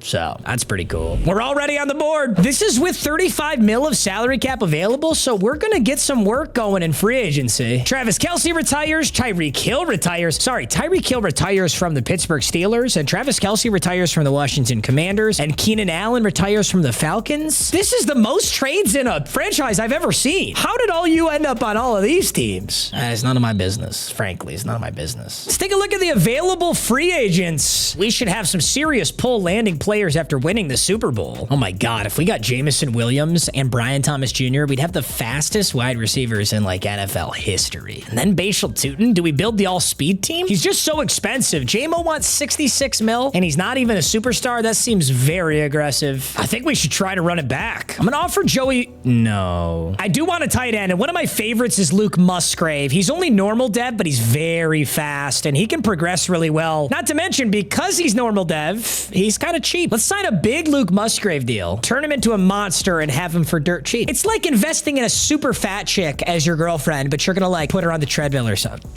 So that's pretty cool. We're already on the board. This is with 35 mil of salary cap available, so we're going to get some work going in free agency. Travis Kelce retires. Tyreek Hill retires. Sorry, Tyreek Hill retires from the Pittsburgh Steelers, and Travis Kelce retires from the Washington Commanders, and Keenan Allen retires from the Falcons. This is the most trades in a franchise I've ever seen. How did all you end up on all of these teams? It's none of my business. Frankly, it's none of my business. Let's take a look at the available free agents. We should have some serious pull landing players after winning the Super Bowl. Oh my God, if we got Jameson Williams and Brian Thomas Jr., we'd have the fastest wide receivers in like NFL history. And then Bashal Tutin, do we build the all-speed team? He's just so expensive. JMO wants 66 mil, and he's not even a superstar. That seems very aggressive. I think we should try to run it back. I'm gonna offer Joey... No. I do want a tight end, and one of my favorites is Luke Musgrave. He's only normal dev, but he's very fast, and he can progress really well. Not to mention, because he's normal dev, he's kind of cheap. Let's sign a big Luke Musgrave deal, turn him into a monster, and have him for dirt cheap. It's like investing in a super fat chick as your girlfriend, but you're gonna like put her on the treadmill or something.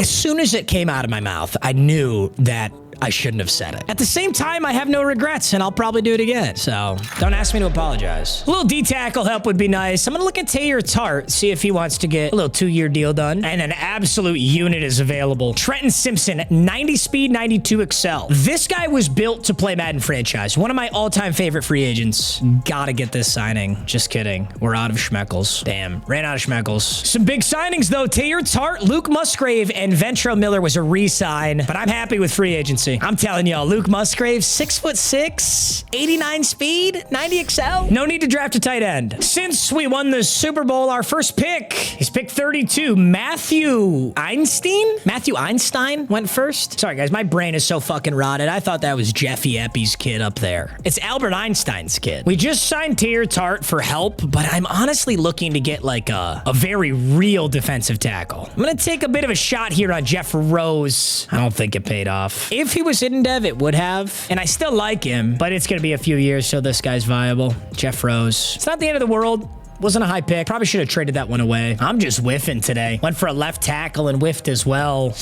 As soon as it came out of my mouth, I knew that I shouldn't have said it. At the same time, I have no regrets, and I'll probably do it again. So don't ask me to apologize. A little D-tackle help would be nice. I'm going to look at Taylor Tart, see if he wants to get a little 2-year deal done. And an absolute unit is available. Trenton Simpson, 90 speed, 92 excel. This guy was built to play Madden franchise. One of my all-time favorite free agents. Gotta get this signing. Just kidding. We're out of Schmeckles. Damn, ran out of Schmeckles. Some big signings, though. Taylor Tart, Luke Musgrave, and Ventrell Miller was a re-sign, but I'm happy with free agency. I'm telling y'all, Luke Musgrave, 6'6", 89 speed, 90 excel. No need to draft a tight end. Since we won the Super Bowl, our first pick is pick 32, Matthew Einstein went first. Sorry, guys, my brain is so fucking rotted. I thought that was Jeffy Eppy's kid up there. It's Albert Einstein's kid. We just signed Taylor Tart for help, but I'm honestly looking to get like a very real defensive tackle. I'm going to take a bit of a shot here on Jeff Rose. I don't think it paid off. If he was hidden dev, it would have. And I still like him, but it's going to be a few years till this guy's viable. Jeff Rose. It's not the end of the world. Wasn't a high pick. Probably should have traded that one away. I'm just whiffing today. Went for a left tackle and whiffed as well.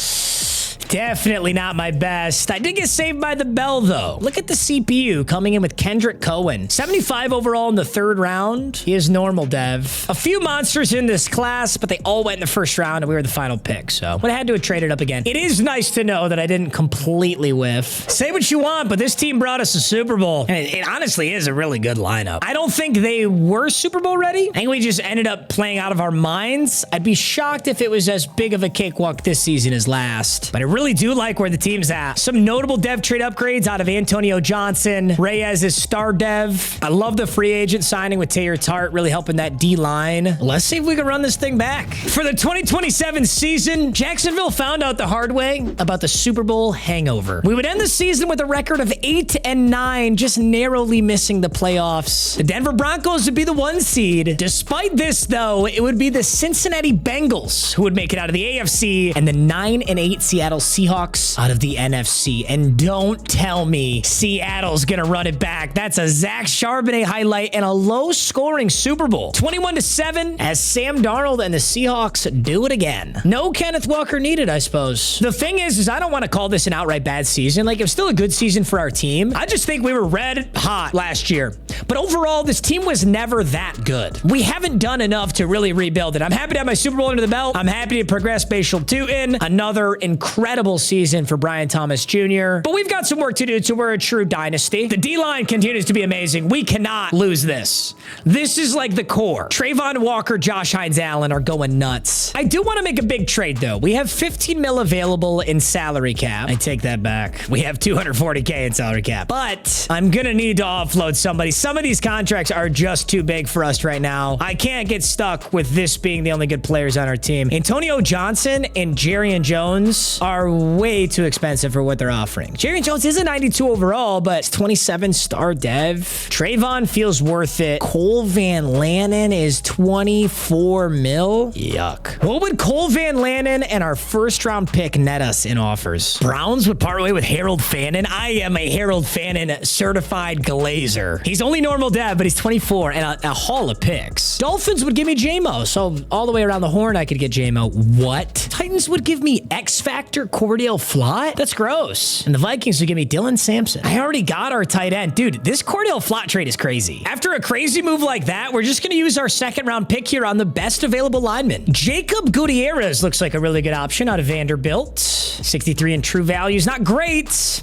Definitely not my best. I did get saved by the bell, though. Look at the CPU coming in with Kendrick Cohen. 75 overall in the 3rd round. He is normal dev. A few monsters in this class, but they all went in the 1st round, and we were the final pick, so would have had to have traded up again. It is nice to know that I didn't completely whiff. Say what you want, but this team brought us a Super Bowl, and it honestly is a really good lineup. I don't think they were Super Bowl ready. I think we just ended up playing out of our minds. I'd be shocked if it was as big of a cakewalk this season as last, but I really do like where the team's at. Some notable dev trade upgrades out of Antonio Johnson. Reyes is star dev. I love the free agent signing with Taylor Tart, really helping that D-line. Let's see if we can run this thing back. For the 2027 season, Jacksonville found out the hard way about the Super Bowl hangover. We would end the season with a record of 8-9, just narrowly missing the playoffs. The Denver Broncos would be the 1 seed. Despite this, though, it would be the Cincinnati Bengals who would make it out of the AFC, and the 9-8 Seattle Seahawks out of the NFC. And don't tell me Seattle's gonna run it back. That's a Zach Charbonnet highlight and a low-scoring Super Bowl. 21-7 as Sam Darnold and the Seahawks do it again. No Kenneth Walker needed, I suppose. The thing is I don't want to call this an outright bad season. Like, it was still a good season for our team. I just think we were red hot last year. But overall, this team was never that good. We haven't done enough to really rebuild it. I'm happy to have my Super Bowl under the belt. I'm happy to progress Bashal Tutin. Another incredible season for Brian Thomas Jr. But we've got some work to do to we're a true dynasty. The D-line continues to be amazing. We cannot lose this. This is like the core. Trayvon Walker, Josh Hines Allen are going nuts. I do want to make a big trade, though. We have 15 mil available in salary cap. I take that back. We have 240K in salary cap. But I'm going to need to offload somebody. Some of these contracts are just too big for us right now. I can't get stuck with this being the only good players on our team. Antonio Johnson and Jarrian Jones are way too expensive for what they're offering. Jarrian Jones is a 92 overall, but it's 27 star dev. Trayvon feels worth it. Cole Van Lanen is 24 mil. Yuck. What would Cole Van Lanen and our first round pick net us in offers? Browns would part way with Harold Fannin. I am a Harold Fannin certified glazer. He's only normal dev, but he's 24 and a haul of picks. Dolphins would give me J-Mo, so all the way around the horn I could get J-Mo. What? Titans would give me X-Factor Cordell Flott? That's gross. And the Vikings would give me Dylan Sampson. I already got our tight end. Dude, this Cordell Flott trade is crazy. After a crazy move like that, we're just going to use our second round pick here on the best available lineman. Jacob Gutierrez looks like a really good option out of Vanderbilt. 63 in true values. Not great.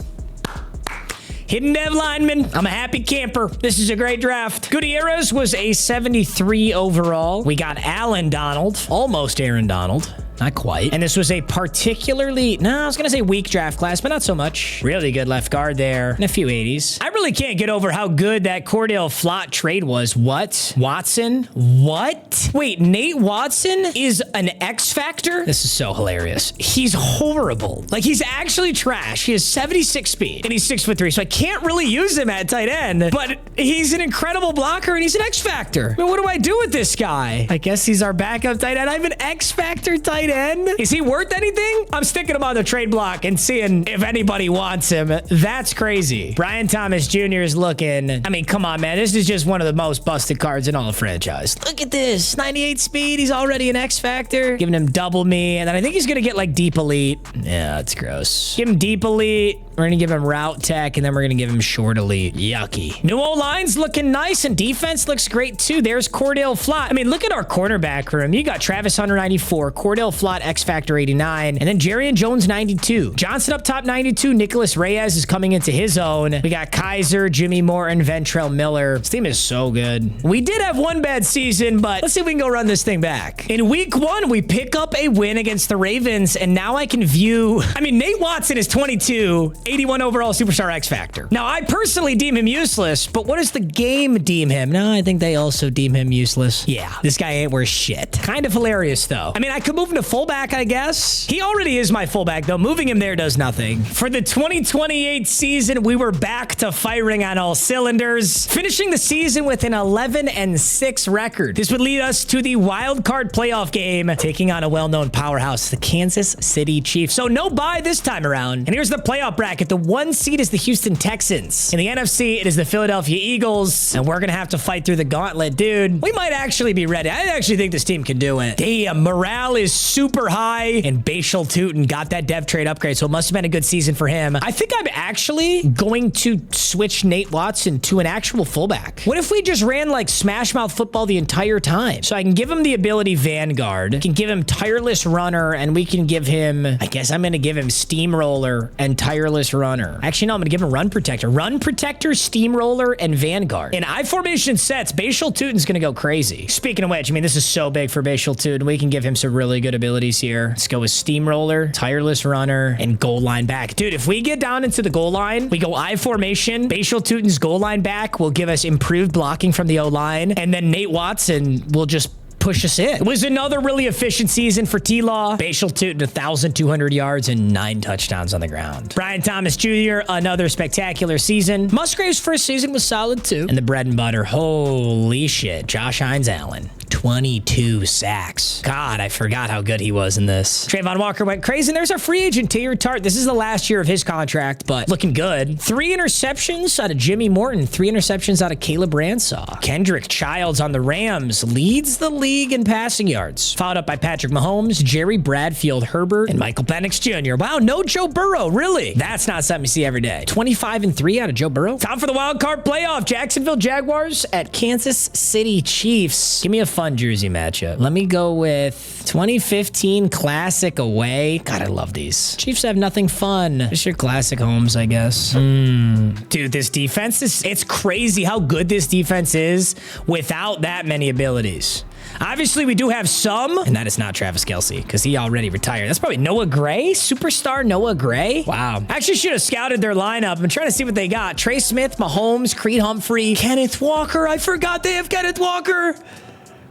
Hidden dev lineman. I'm a happy camper. This is a great draft. Gutierrez was a 73 overall. We got Allen Donald, almost Aaron Donald. Not quite. And this was a particularly, I was going to say weak draft class, but not so much. Really good left guard there and a few 80s. I really can't get over how good that Cordell Flott trade was. What? Watson? What? Wait, Nate Watson is an X Factor? This is so hilarious. He's horrible. Like, he's actually trash. He has 76 speed and he's 6'3", so I can't really use him at tight end, but he's an incredible blocker and he's an X Factor. I mean, what do I do with this guy? I guess he's our backup tight end. I have an X Factor tight end. Is he worth anything? I'm sticking him on the trade block and seeing if anybody wants him. That's crazy. Brian Thomas Jr. is looking. I mean, come on, man. This is just one of the most busted cards in all the franchise. Look at this. 98 speed. He's already an X Factor. Giving him double me. And then I think he's going to get like deep elite. Yeah, that's gross. Give him deep elite. We're going to give him route tech, and then we're going to give him short elite. Yucky. New O-line's looking nice, and defense looks great, too. There's Cordell Flott. I mean, look at our cornerback room. You got Travis Hunter, 94, Cordell Flott, X-Factor, 89, and then Jarrian Jones, 92. Johnson up top, 92. Nicholas Reyes is coming into his own. We got Kaiser, Jimmy Morton, Ventrell Miller. This team is so good. We did have one bad season, but let's see if we can go run this thing back. In week 1, we pick up a win against the Ravens, and now I can view... I mean, Nate Watson is 22, 81 overall superstar X Factor. Now, I personally deem him useless, but what does the game deem him? No, I think they also deem him useless. Yeah, this guy ain't worth shit. Kind of hilarious, though. I mean, I could move him to fullback, I guess. He already is my fullback, though. Moving him there does nothing. For the 2028 season, we were back to firing on all cylinders, finishing the season with an 11-6 record. This would lead us to the wild card playoff game, taking on a well-known powerhouse, the Kansas City Chiefs. So no bye this time around. And here's the playoff bracket. The 1 seed is the Houston Texans. In the NFC, it is the Philadelphia Eagles. And we're going to have to fight through the gauntlet, dude. We might actually be ready. I actually think this team can do it. Damn, morale is super high. And Bashal Tutin got that dev trade upgrade, so it must have been a good season for him. I think I'm actually going to switch Nate Watson to an actual fullback. What if we just ran like Smash Mouth football the entire time? So I can give him the ability Vanguard, can give him Tireless Runner, and we can give him, I guess I'm going to give him Steamroller and Tireless Runner. Actually, no, I'm going to give him Run Protector. Run Protector, Steamroller, and Vanguard. In I formation sets, Bashal Tutin's going to go crazy. Speaking of which, I mean, this is so big for Bashal Tutin. We can give him some really good abilities here. Let's go with Steamroller, Tireless Runner, and goal line back. Dude, if we get down into the goal line, we go I formation, Bashal Tutin's goal line back will give us improved blocking from the O-line, and then Nate Watson will just push us in. It was another really efficient season for T-Law. Bashal Tutin, 1,200 yards and 9 touchdowns on the ground. Brian Thomas Jr., another spectacular season. Musgrave's first season was solid too. And the bread and butter, holy shit, Josh Hines Allen. 22 sacks. God, I forgot how good he was in this. Trayvon Walker went crazy, and there's our free agent, Taylor Tart. This is the last year of his contract, but looking good. 3 interceptions out of Jimmy Morton, 3 interceptions out of Caleb Ransaw. Kendrick Childs on the Rams leads the league in passing yards. Followed up by Patrick Mahomes, Jerry Bradfield Herbert, and Michael Penix Jr. Wow, no Joe Burrow, really? That's not something you see every day. 25-3 out of Joe Burrow. Time for the wild card playoff. Jacksonville Jaguars at Kansas City Chiefs. Give me a fun jersey matchup. Let me go with 2015 Classic away. God, I love these. Chiefs have nothing fun. Just your classic homes, I guess. Dude, this defense it's crazy how good this defense is without that many abilities. Obviously, we do have some, and that is not Travis Kelce, because he already retired. That's probably Noah Gray? Superstar Noah Gray? Wow. I actually should have scouted their lineup. I'm trying to see what they got. Trey Smith, Mahomes, Creed Humphrey, Kenneth Walker. I forgot they have Kenneth Walker.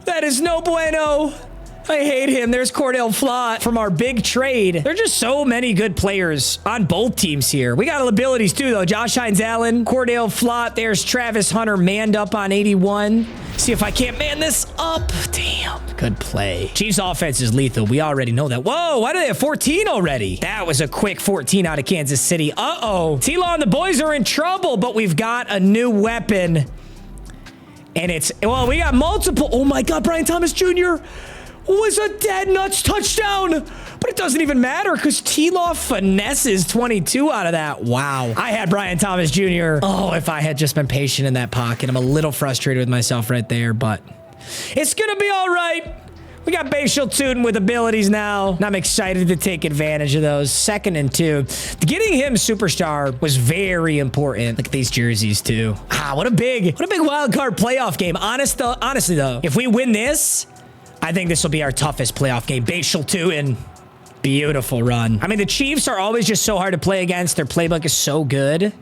That is no bueno. I hate him. There's Cordell Flott from our big trade. There are just so many good players on both teams here. We got abilities too, though. Josh Hines-Allen, Cordell Flott. There's Travis Hunter manned up on 81. See if I can't man this up. Damn. Good play. Chiefs offense is lethal. We already know that. Whoa, why do they have 14 already? That was a quick 14 out of Kansas City. Uh-oh. T-Law and the boys are in trouble, but we've got a new weapon. And it's, well, we got multiple. Oh my God, Brian Thomas Jr. was a dead nuts touchdown, but it doesn't even matter because T-Law finesses 22 out of that. Wow. I had Brian Thomas Jr. Oh, if I had just been patient in that pocket. I'm a little frustrated with myself right there, but it's going to be all right. We got Bashal Tootin with abilities now, and I'm excited to take advantage of those. 2nd and 2. Getting him superstar was very important. Look at these jerseys, too. Ah, what a big wild card playoff game. Honestly, though, if we win this, I think this will be our toughest playoff game. Bashal Tootin. Beautiful run. I mean, the Chiefs are always just so hard to play against. Their playbook is so good.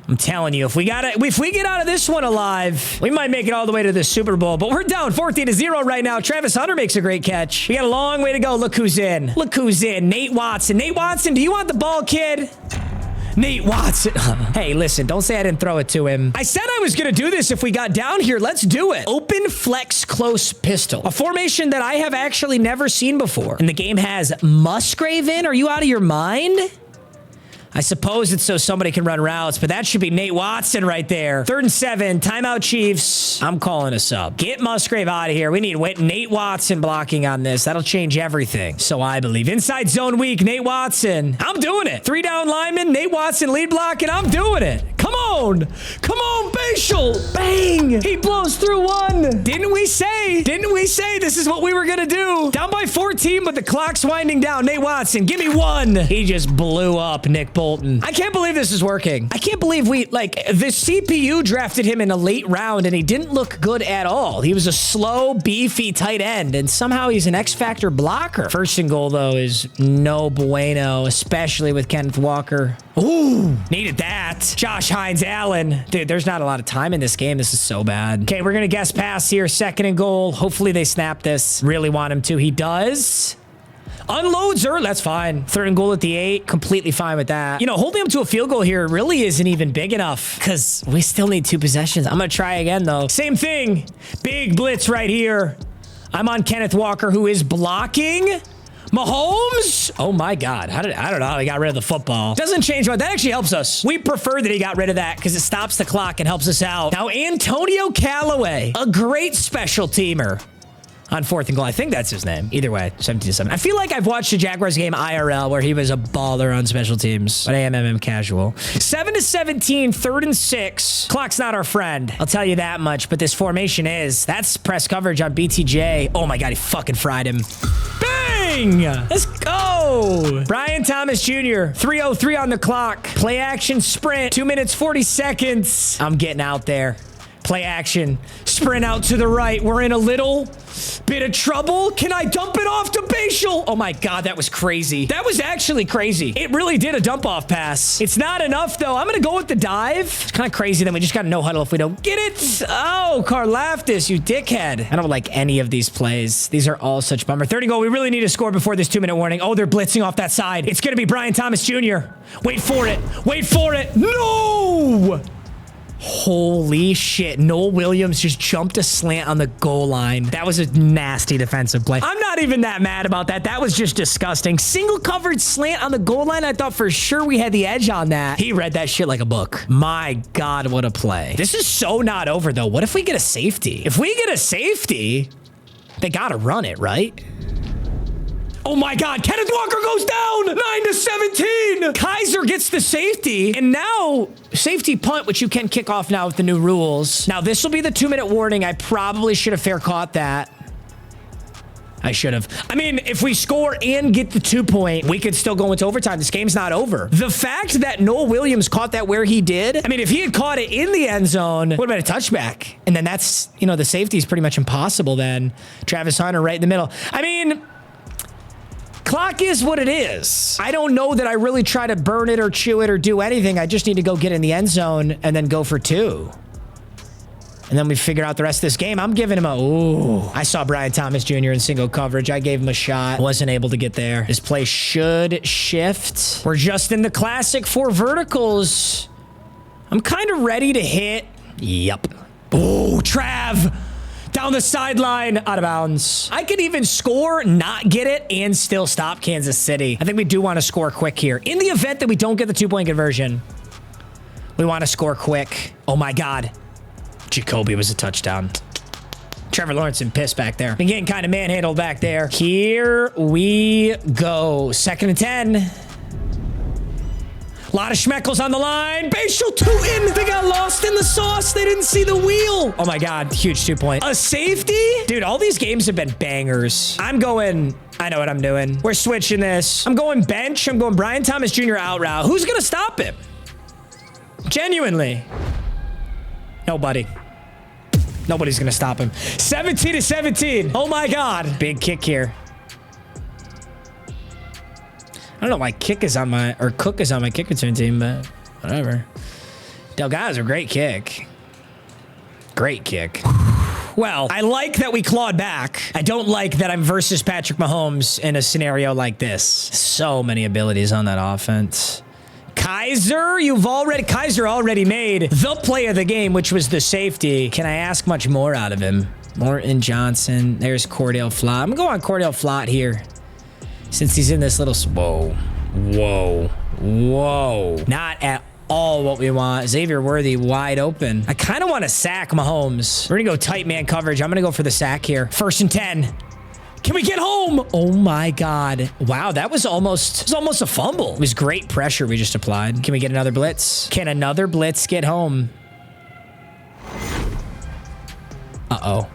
I'm telling you, if we get out of this one alive, we might make it all the way to the Super Bowl. But we're down 14-0 right now. Travis Hunter makes a great catch. We got a long way to go. Look who's in. Look who's in. Nate Watson. Nate Watson, do you want the ball, kid? Nate Watson. Hey, listen, don't say I didn't throw it to him. I said I was going to do this if we got down here. Let's do it. Open flex close pistol. A formation that I have actually never seen before. And the game has Musgrave in. Are you out of your mind? I suppose it's so somebody can run routes, but that should be Nate Watson right there. 3rd and 7, timeout Chiefs. I'm calling a sub. Get Musgrave out of here. We need Nate Watson blocking on this. That'll change everything. So I believe. Inside zone weak, Nate Watson. I'm doing it. 3 down lineman, Nate Watson lead block, and I'm doing it. Come on. Come on, Bashal. Bang. He blows through 1. Didn't we say this is what we were going to do? Down by 14, but the clock's winding down. Nate Watson, give me 1. He just blew up Nick Bolton. I can't believe this is working. I can't believe the CPU drafted him in a late round, and he didn't look good at all. He was a slow, beefy tight end, and somehow he's an X-Factor blocker. 1st and goal, though, is no bueno, especially with Kenneth Walker. Ooh, needed that. Josh Hines-Allen. Dude, there's not a lot of time in this game. This is so bad. Okay, we're going to guess pass here. 2nd and goal. Hopefully they snap this. Really want him to. He does. Unloads her. That's fine. 3rd and goal at the 8. Completely fine with that. You know, holding him to a field goal here really isn't even big enough because we still need 2 possessions. I'm going to try again, though. Same thing. Big blitz right here. I'm on Kenneth Walker, who is blocking. Mahomes? Oh my God. I don't know how he got rid of the football. Doesn't change much. That actually helps us. We prefer that he got rid of that because it stops the clock and helps us out. Now, Antonio Callaway, a great special teamer on 4th and goal. I think that's his name. Either way, 17-7. I feel like I've watched the Jaguars game IRL where he was a baller on special teams, but I am MM casual. 7-17, 3rd and 6. Clock's not our friend. I'll tell you that much, but this formation is. That's press coverage on BTJ. Oh my God, he fucking fried him. Bang! Let's go! Brian Thomas Jr., 3:03 on the clock. Play action sprint, 2 minutes, 40 seconds. I'm getting out there. Play action. Sprint out to the right. We're in a little bit of trouble. Can I dump it off to Bashal? Oh my God, that was crazy. That was actually crazy. It really did a dump off pass. It's not enough though. I'm going to go with the dive. It's kind of crazy. Then we just got to no huddle if we don't get it. Oh, Karlaftis, you dickhead. I don't like any of these plays. These are all such bummer. 30 goal. We really need to score before this 2-minute warning. Oh, they're blitzing off that side. It's going to be Brian Thomas Jr. Wait for it. Wait for it. No! Holy shit. Noel Williams just jumped a slant on the goal line. That was a nasty defensive play. I'm not even that mad about that. That was just disgusting. Single covered slant on the goal line. I thought for sure we had the edge on that. He read that shit like a book. My God, what a play. This is so not over, though. What if we get a safety? If we get a safety, they got to run it, right? Oh my God, Kenneth Walker goes down 9-17. Kaiser gets the safety, and now safety punt, which you can kick off now with the new rules. Now this will be the 2-minute warning. I probably should have fair caught that. I should have. I mean, if we score and get the 2-point, we could still go into overtime. This game's not over. The fact that Noel Williams caught that where he did, I mean, if he had caught it in the end zone, it would have been a touchback. And then that's, you know, the safety is pretty much impossible then. Travis Hunter right in the middle. I mean, clock is what it is. I don't know that I really try to burn it or chew it or do anything. I just need to go get in the end zone and then go for 2. And then we figure out the rest of this game. I'm giving him a, ooh. I saw Brian Thomas Jr. in single coverage. I gave him a shot. Wasn't able to get there. His play should shift. We're just in the classic 4 verticals. I'm kind of ready to hit. Yep. Oh, Trav. Down the sideline, out of bounds. I could even score, not get it, and still stop Kansas City. I think we do want to score quick here. In the event that we don't get the 2-point conversion, we want to score quick. Oh my God. Jacoby was a touchdown. Trevor Lawrence and piss back there. Been getting kind of manhandled back there. Here we go. 2nd and 10. A lot of schmeckles on the line. Bashal Tootin. They got lost in the sauce. They didn't see the wheel. Oh my God. Huge 2-point. A safety? Dude, all these games have been bangers. I know what I'm doing. We're switching this. I'm going bench. I'm going Brian Thomas Jr. out route. Who's going to stop him? Genuinely. Nobody. Nobody's going to stop him. 17-17. Oh my God. Big kick here. I don't know why Cook is on my kick return team, but whatever. Delgado's a great kick. Great kick. Well, I like that we clawed back. I don't like that I'm versus Patrick Mahomes in a scenario like this. So many abilities on that offense. Kaiser already made the play of the game, which was the safety. Can I ask much more out of him? Morton Johnson. There's Cordell Flott. I'm going to go on Cordell Flott here. Since he's in this little... Whoa. Not at all what we want. Xavier Worthy wide open. I kind of want to sack Mahomes. We're going to go tight man coverage. I'm going to go for the sack here. 1st and 10. Can we get home? Oh my God. Wow, that was almost a fumble. It was great pressure we just applied. Can we get another blitz? Can another blitz get home? Uh-oh.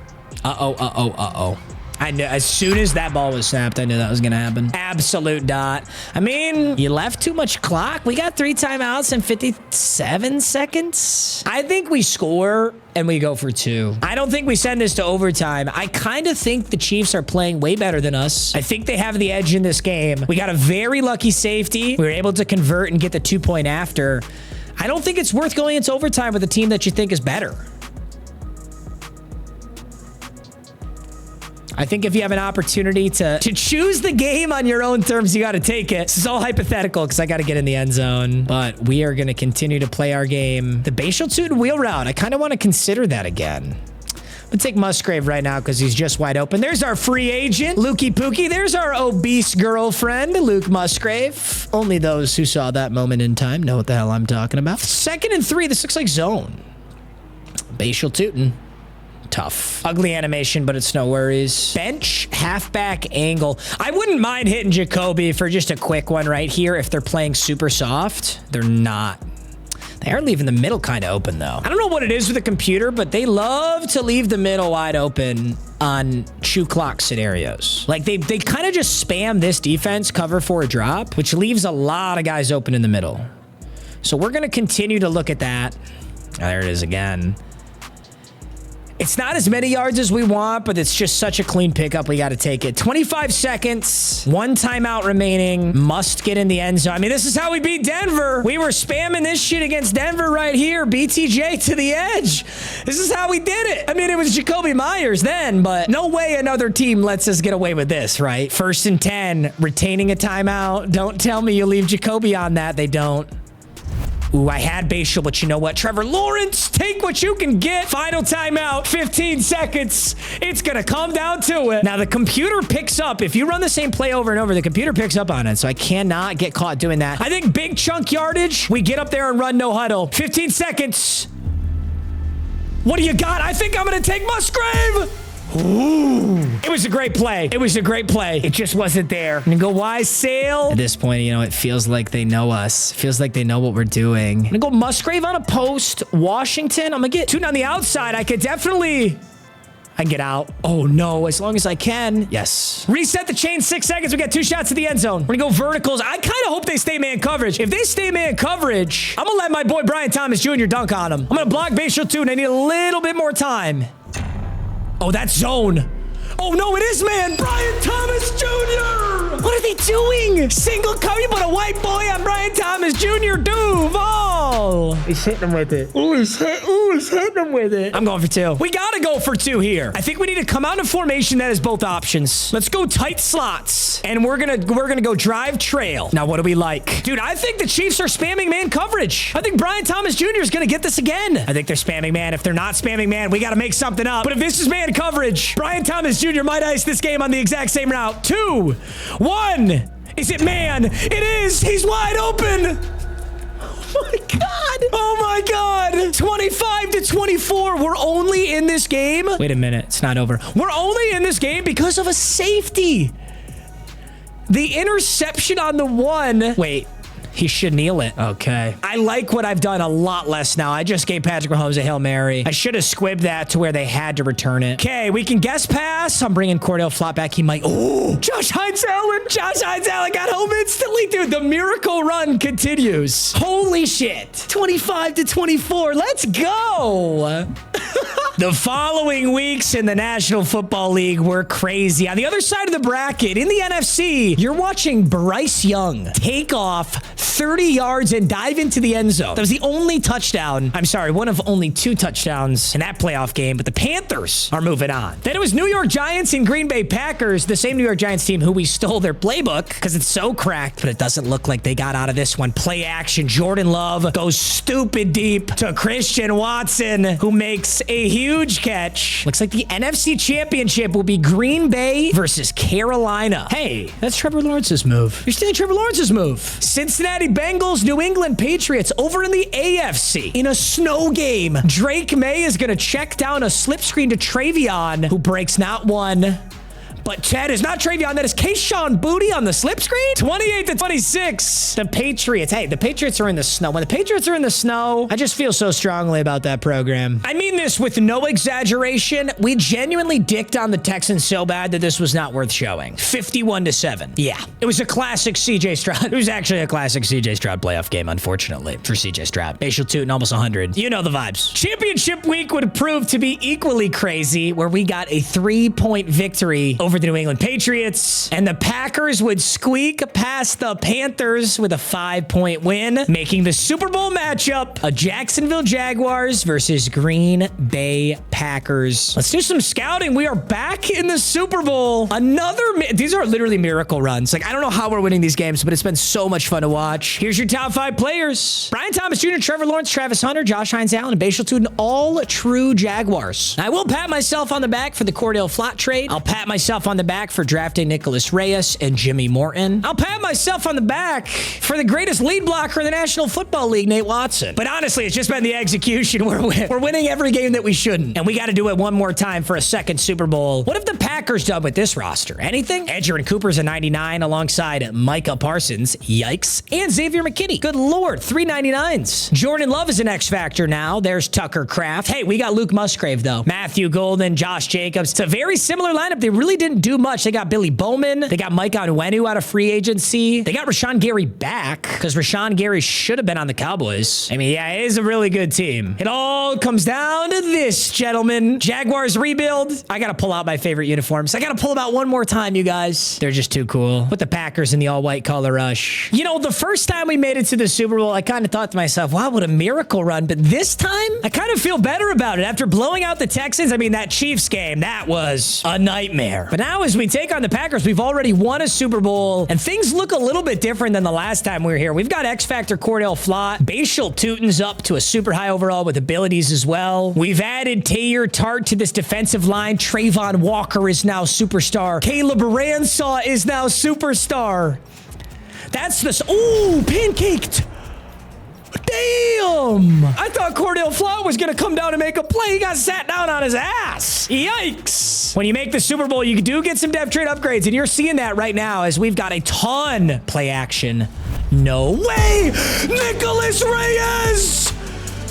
I knew as soon as that ball was snapped, I knew that was going to happen. Absolute dot. I mean, you left too much clock. We got 3 timeouts and 57 seconds. I think we score and we go for 2. I don't think we send this to overtime. I kind of think the Chiefs are playing way better than us. I think they have the edge in this game. We got a very lucky safety. We were able to convert and get the 2-point after. I don't think it's worth going into overtime with a team that you think is better. I think if you have an opportunity to choose the game on your own terms, you got to take it. This is all hypothetical because I got to get in the end zone. But we are going to continue to play our game. The Bashal Tootin wheel route, I kind of want to consider that again. I'm going to take Musgrave right now because he's just wide open. There's our free agent, Lukey Pookie. There's our obese girlfriend, Luke Musgrave. Only those who saw that moment in time know what the hell I'm talking about. 2nd and 3. This looks like zone. Bashal Tootin. Tough. Ugly animation, but it's no worries. Bench, halfback angle. I wouldn't mind hitting Jacoby for just a quick one right here if they're playing super soft. They're not. They are leaving the middle kind of open, though. I don't know what it is with the computer, but they love to leave the middle wide open on chew clock scenarios. Like, they kind of just spam this defense, cover for a drop, which leaves a lot of guys open in the middle. So we're going to continue to look at that. There it is again. It's not as many yards as we want, but it's just such a clean pickup. We got to take it. 25 seconds, 1 timeout remaining. Must get in the end zone. I mean, this is how we beat Denver. We were spamming this shit against Denver right here. BTJ to the edge. This is how we did it. I mean, it was Jacoby Myers then, but no way another team lets us get away with this, right? 1st and 10, retaining a timeout. Don't tell me you leave Jacoby on that. They don't. Ooh, I had Bashal, but you know what? Trevor Lawrence, take what you can get. Final timeout, 15 seconds. It's going to come down to it. Now, the computer picks up. If you run the same play over and over, the computer picks up on it, so I cannot get caught doing that. I think big chunk yardage, we get up there and run no huddle. 15 seconds. What do you got? I think I'm going to take Musgrave. Ooh. It was a great play. It was a great play. It just wasn't there. I'm gonna go wise sail. At this point, you know, it feels like they know us. It feels like they know what we're doing. I'm gonna go Musgrave on a post. Washington. I'm gonna get Tootin on the outside. I can get out. Oh, no. As long as I can. Yes. Reset the chain. 6 seconds. We got 2 shots to the end zone. We're going to go verticals. I kind of hope they stay man coverage. If they stay man coverage, I'm going to let my boy Brian Thomas Jr. dunk on him. I'm going to block Bashal too, and I need a little bit more time. Oh, that's zone. Oh, no, it is, man. Brian Thomas Jr. What are they doing? Single cover. You put a white boy on Brian Thomas Jr. Duval. He's hitting him with it. Ooh, he's hitting him with it. I'm going for 2. We got to go for 2 here. I think we need to come out in a formation that has both options. Let's go tight slots. And we're gonna go drive trail. Now, what do we like? Dude, I think the Chiefs are spamming man coverage. I think Brian Thomas Jr. is going to get this again. I think they're spamming man. If they're not spamming man, we got to make something up. But if this is man coverage, Brian Thomas Jr. might ice this game on the exact same route. 2, 1. Is it man? It is. He's wide open. Oh my God. Oh my God. 25-24. We're only in this game. Wait a minute. It's not over. We're only in this game because of a safety. The interception on the 1. Wait. He should kneel it. Okay. I like what I've done a lot less now. I just gave Patrick Mahomes a Hail Mary. I should have squibbed that to where they had to return it. Okay, we can guess pass. I'm bringing Cordell Flott back. He might... Oh, Josh Hines-Allen. Josh Hines-Allen got home instantly. Dude, the miracle run continues. Holy shit. 25-24. Let's go. The following weeks in the National Football League were crazy. On the other side of the bracket, in the NFC, you're watching Bryce Young take off 30 yards and dive into the end zone. That was the only touchdown. I'm sorry, one of only 2 touchdowns in that playoff game, but the Panthers are moving on. Then it was New York Giants and Green Bay Packers, the same New York Giants team who we stole their playbook because it's so cracked, but it doesn't look like they got out of this one. Play action. Jordan Love goes stupid deep to Christian Watson, who makes a huge catch. Looks like the NFC Championship will be Green Bay versus Carolina. Hey, that's Trevor Lawrence's move. You're stealing Trevor Lawrence's move. Cincinnati Bengals, New England Patriots over in the AFC in a snow game. Drake May is going to check down a slip screen to Travion, who breaks not 1, but 10 is not Travion. That is Kayshawn Booty on the slip screen. 28-26. The Patriots. Hey, the Patriots are in the snow. When the Patriots are in the snow, I just feel so strongly about that program. I mean this with no exaggeration. We genuinely dicked on the Texans so bad that this was not worth showing. 51-7. Yeah. It was a classic CJ Stroud. It was actually a classic CJ Stroud playoff game, unfortunately, for CJ Stroud. Bashal Tootin, almost 100. You know the vibes. Championship week would prove to be equally crazy, where we got a 3-point victory over the New England Patriots, and the Packers would squeak past the Panthers with a 5-point win, making the Super Bowl matchup a Jacksonville Jaguars versus Green Bay Packers. Let's do some scouting. We are back in the Super Bowl. These are literally miracle runs. Like, I don't know how we're winning these games, but it's been so much fun to watch. Here's your top 5 players. Brian Thomas Jr., Trevor Lawrence, Travis Hunter, Josh Hines-Allen, and Bashal Tootin, all true Jaguars. I will pat myself on the back for the Cordell Flott trade. I'll pat myself on the back for drafting Nicholas Reyes and Jimmy Morton. I'll pat myself on the back for the greatest lead blocker in the National Football League, Nate Watson. But honestly, it's just been the execution. We're winning every game that we shouldn't. And we got to do it one more time for a second Super Bowl. What have the Packers done with this roster? Anything? Edgerrin Cooper's a 99 alongside Micah Parsons. Yikes. And Xavier McKinney. Good Lord. 399s. Jordan Love is an X factor now. There's Tucker Kraft. Hey, we got Luke Musgrave, though. Matthew Golden, Josh Jacobs. It's a very similar lineup. They really didn't do much. They got Billy Bowman. They got Mike Onwenu out of free agency. They got Rashawn Gary back because Rashawn Gary should have been on the Cowboys. I mean, yeah, it is a really good team. It all comes down to this, gentlemen. Jaguars rebuild. I got to pull out my favorite uniforms. I got to pull them out one more time, you guys. They're just too cool. With the Packers in the all-white color rush. You know, the first time we made it to the Super Bowl, I kind of thought to myself, wow, what a miracle run. But this time, I kind of feel better about it. After blowing out the Texans, I mean, that Chiefs game, that was a nightmare. But But now as we take on the Packers, we've already won a Super Bowl, and things look a little bit different than the last time we were here. We've got X Factor Cordell Flott. Bashal Tutin's up to a super high overall with abilities as well. We've added Taylor Tart to this defensive line. Trayvon Walker is now superstar. Caleb Ransall is now superstar. That's the... Ooh, pancaked. Damn! I thought Cordell Flott was going to come down and make a play. He got sat down on his ass. Yikes. When you make the Super Bowl, you do get some dev trade upgrades, and you're seeing that right now as we've got a ton play action. No way! Nicholas Reyes!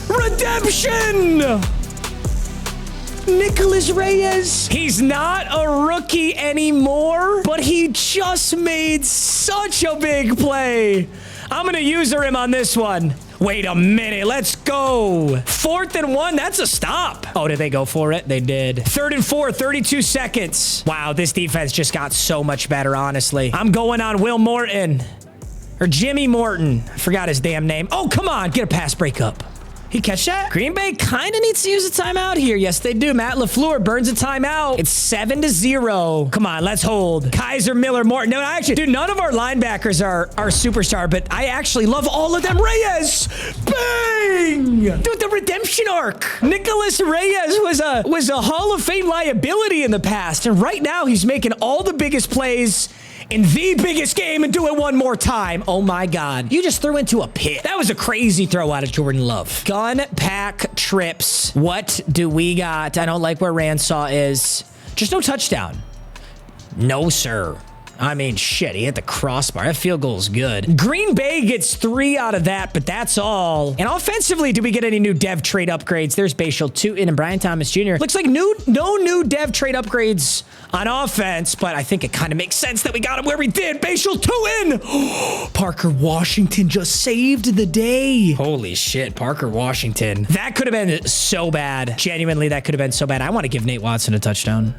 Redemption! Nicholas Reyes. He's not a rookie anymore, but he just made such a big play. I'm going to user him on this one. Wait a minute. Let's go. 4th and 1. That's a stop. Oh, did they go for it? They did. 3rd and 4, 32 seconds. Wow, this defense just got so much better, honestly. I'm going on Will Morton. Or Jimmy Morton. I forgot his damn name. Oh, come on. Get a pass breakup. He catch that? Green Bay kind of needs to use a timeout here. Yes, they do. Matt LaFleur burns a timeout. It's 7-0. Come on, let's hold. Kaiser, Miller, Morton. No, actually, dude, none of our linebackers are superstar, but I actually love all of them. Reyes! Bang! Dude, the redemption arc. Nicholas Reyes was a Hall of Fame liability in the past, and right now he's making all the biggest plays in the biggest game and do it one more time. Oh my God. You just threw into a pit. That was a crazy throw out of Jordan Love. Gun pack trips. What do we got? I don't like where Ransall is. Just no touchdown. No, sir. I mean, shit, he hit the crossbar. That field goal is good. Green Bay gets 3 out of that, but that's all. And offensively, do we get any new dev trade upgrades? There's Bashal Tutin and Brian Thomas Jr. Looks like no new dev trade upgrades on offense, but I think it kind of makes sense that we got him where we did. Bashal Tutin! Parker Washington just saved the day. Holy shit, Parker Washington. That could have been so bad. Genuinely, that could have been so bad. I want to give Nate Watson a touchdown.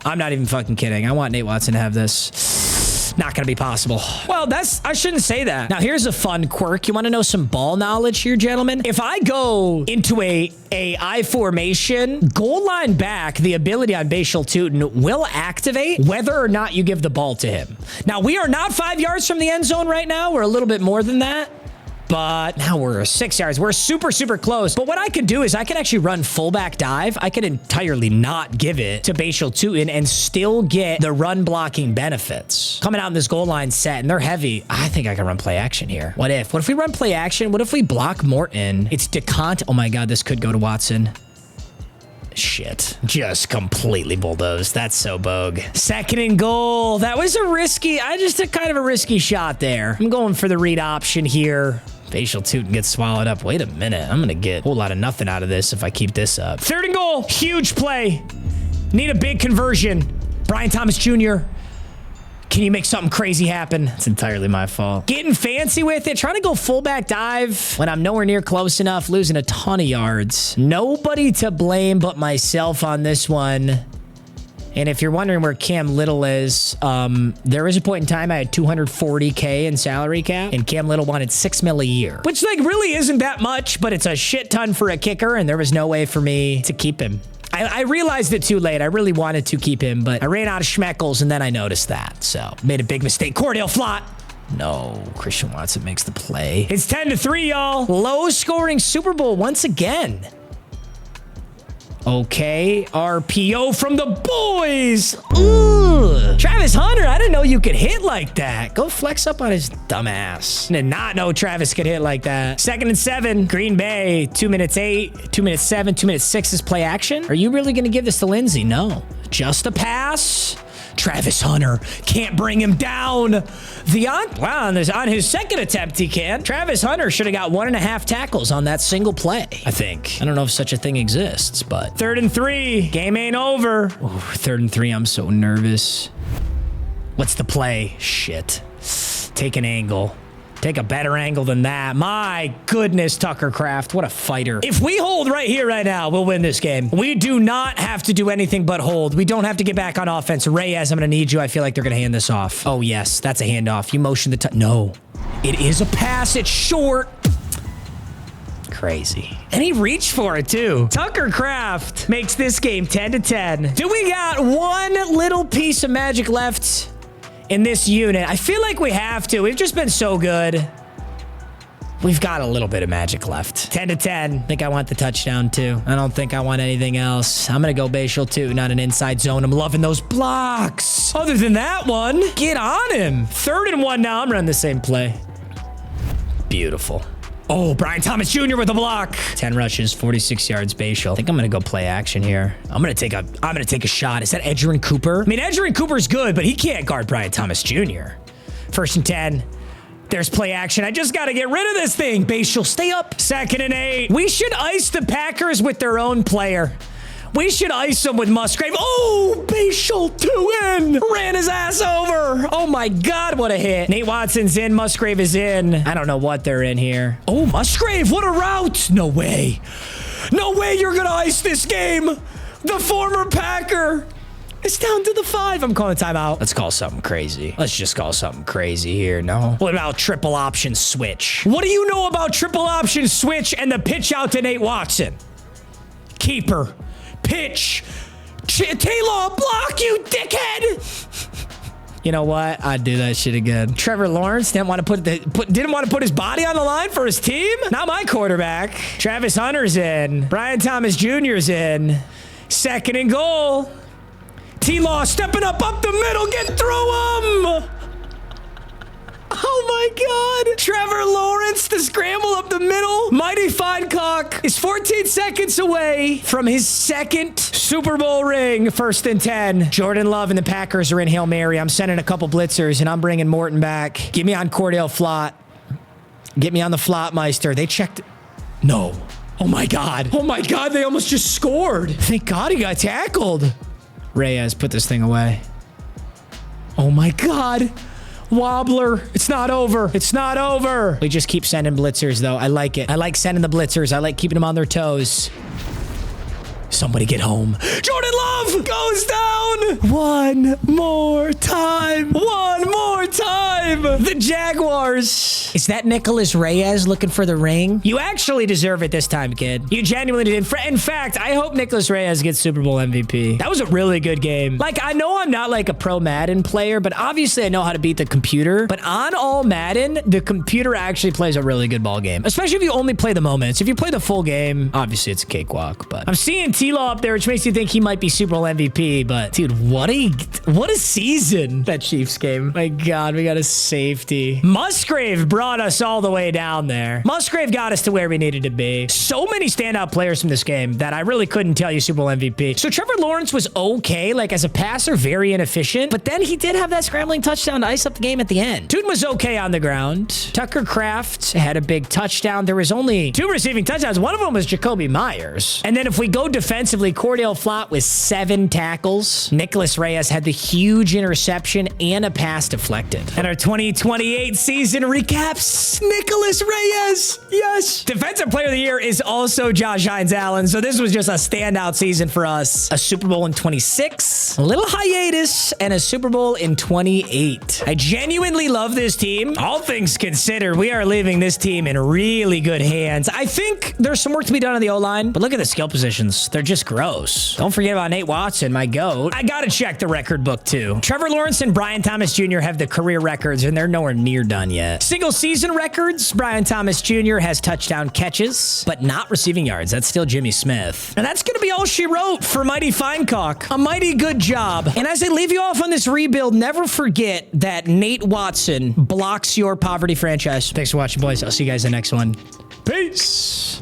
I'm not even fucking kidding. I want Nate Watson to have this. Not gonna be possible. Well, I shouldn't say that. Now, here's a fun quirk. You want to know some ball knowledge here, gentlemen? If I go into a I formation, goal line back, the ability on Bashal Tutin will activate whether or not you give the ball to him. Now, we are not 5 yards from the end zone right now. We're a little bit more than that. But now we're 6 yards. We're super, super close. But what I could do is I could actually run fullback dive. I could entirely not give it to Bashal Tutin and still get the run blocking benefits. Coming out in this goal line set, and they're heavy. I think I can run play action here. What if? What if we run play action? What if we block Morton? It's cant. Oh my God, this could go to Watson. Shit. Just completely bulldozed. That's so bogue. 2nd and goal. That was a risky, I just took kind of a risky shot there. I'm going for the read option here. Bashal Tutin gets swallowed up. Wait a minute. I'm going to get a whole lot of nothing out of this if I keep this up. 3rd and goal. Huge play. Need a big conversion. Brian Thomas Jr. Can you make something crazy happen? It's entirely my fault. Getting fancy with it. Trying to go fullback dive when I'm nowhere near close enough. Losing a ton of yards. Nobody to blame but myself on this one. And if you're wondering where Cam Little is, there was a point in time I had $240K in salary cap, and Cam Little wanted $6 million a year, which like really isn't that much, but it's a shit ton for a kicker, and there was no way for me to keep him. I realized it too late. I really wanted to keep him, but I ran out of schmeckles, and then I noticed that, so made a big mistake. Cordell Flott. No, Christian Watson makes the play. It's 10-3, y'all. Low-scoring Super Bowl once again. Okay, RPO from the boys. Ugh. Travis Hunter, I didn't know you could hit like that. Go flex up on his dumb ass. Did not know Travis could hit like that. 2nd and 7, Green Bay, 2 minutes 8, 2 minutes 7, 2 minutes 6 is play action. Are you really going to give this to Lindsey? No, just a pass. Travis Hunter can't bring him down. Wow, on his 2nd attempt, he can. Travis Hunter should have got 1.5 tackles on that single play, I think. I don't know if such a thing exists, but 3rd and 3. Game ain't over. Ooh, 3rd and 3. I'm so nervous. What's the play? Shit. Take an angle. Take a better angle than that. My goodness, Tucker Kraft. What a fighter. If we hold right here, right now, we'll win this game. We do not have to do anything but hold. We don't have to get back on offense. Reyes, I'm going to need you. I feel like they're going to hand this off. Oh, yes. That's a handoff. You motion the... No. It is a pass. It's short. crazy. And he reached for it, too. Tucker Kraft makes this game 10-10. Do we got one little piece of magic left in this unit? I feel like we have to. We've just been so good. We've got a little bit of magic left. 10-10. I think I want the touchdown, too. I don't think I want anything else. I'm going to go Bashal, too, not an inside zone. I'm loving those blocks. Other than that one, get on him. 3rd and 1 now. I'm running the same play. Beautiful. Oh, Brian Thomas Jr. with a block. 10 rushes, 46 yards, Bashal. I think I'm going to go play action here. I'm going to take a shot. Is that Edgerrin Cooper? I mean, Edgerrin Cooper's good, but he can't guard Brian Thomas Jr. 1st and 10. There's play action. I just got to get rid of this thing. Bashal, stay up. 2nd and 8. We should ice the Packers with their own player. We should ice them with Musgrave. Oh, Bashal, 2 in. Ran his ass over. Oh, my God, what a hit. Nate Watson's in. Musgrave is in. I don't know what they're in here. Oh, Musgrave, what a route. No way. No way you're going to ice this game. The former Packer. It's down to the 5. I'm calling timeout. Let's call something crazy. Let's just call something crazy here, no? What about triple option switch? What do you know about triple option switch and the pitch out to Nate Watson? Keeper. Pitch. Taylor, block, you dickhead. You know what? I'd do that shit again. Trevor Lawrence didn't want to put his body on the line for his team? Not my quarterback. Travis Hunter's in. Brian Thomas Jr.'s in. 2nd and goal. T-Law stepping up the middle. Get through him. Oh, my God. Trevor Lawrence, the scramble up the middle. Mighty Finecock is 14 seconds away from his 2nd Super Bowl ring. 1st and 10. Jordan Love and the Packers are in Hail Mary. I'm sending a couple blitzers, and I'm bringing Morton back. Get me on Cordell Flott. Get me on the Flottmeister. They checked. No. Oh, my God. Oh, my God. They almost just scored. Thank God he got tackled. Reyes, put this thing away. Oh, my God. Wobbler. It's not over. It's not over. We just keep sending blitzers, though. I like it. I like sending the blitzers. I like keeping them on their toes. Somebody get home. Jordan Love goes down. One more time. One more time. The Jaguars. Is that Nicholas Reyes looking for the ring? You actually deserve it this time, kid. You genuinely did. In fact, I hope Nicholas Reyes gets Super Bowl MVP. That was a really good game. Like, I know I'm not like a pro Madden player, but obviously I know how to beat the computer. But on all Madden, the computer actually plays a really good ball game, especially if you only play the moments. If you play the full game, obviously it's a cakewalk. But I'm seeing T-Law up there, which makes you think he might be Super Bowl MVP. But dude, what a season that Chiefs game. My God, we got a safety. Musgrave brought us all the way down there. Musgrave got us to where we needed to be. So many standout players from this game that I really couldn't tell you Super Bowl MVP. So Trevor Lawrence was okay, like as a passer, very inefficient, but then he did have that scrambling touchdown to ice up the game at the end. Dude was okay on the ground. Tucker Kraft had a big touchdown. There was only 2 receiving touchdowns. One of them was Jacoby Myers. And then if we go defensively, Cordell Flott with 7 tackles. Nicholas Reyes had the huge interception and a pass deflected. And our 2028 season recaps, Nicholas Reyes. Yes. Defensive Player of the Year is also Josh Hines-Allen. So this was just a standout season for us. A Super Bowl in 26, a little hiatus, and a Super Bowl in 28. I genuinely love this team. All things considered, we are leaving this team in really good hands. I think there's some work to be done on the O-line, but look at the skill positions. They're just gross. Don't forget about Nate Watson, my GOAT. I gotta check the record book too. Trevor Lawrence and Brian Thomas Jr. have the career records, and they're nowhere near done yet. Single season records, Brian Thomas Jr. has touchdown catches, but not receiving yards. That's still Jimmy Smith. And that's gonna be all she wrote for Mighty Finecock. A mighty good job. And as I leave you off on this rebuild, never forget that Nate Watson blocks your poverty franchise. Thanks for watching, boys. I'll see you guys in the next one. Peace.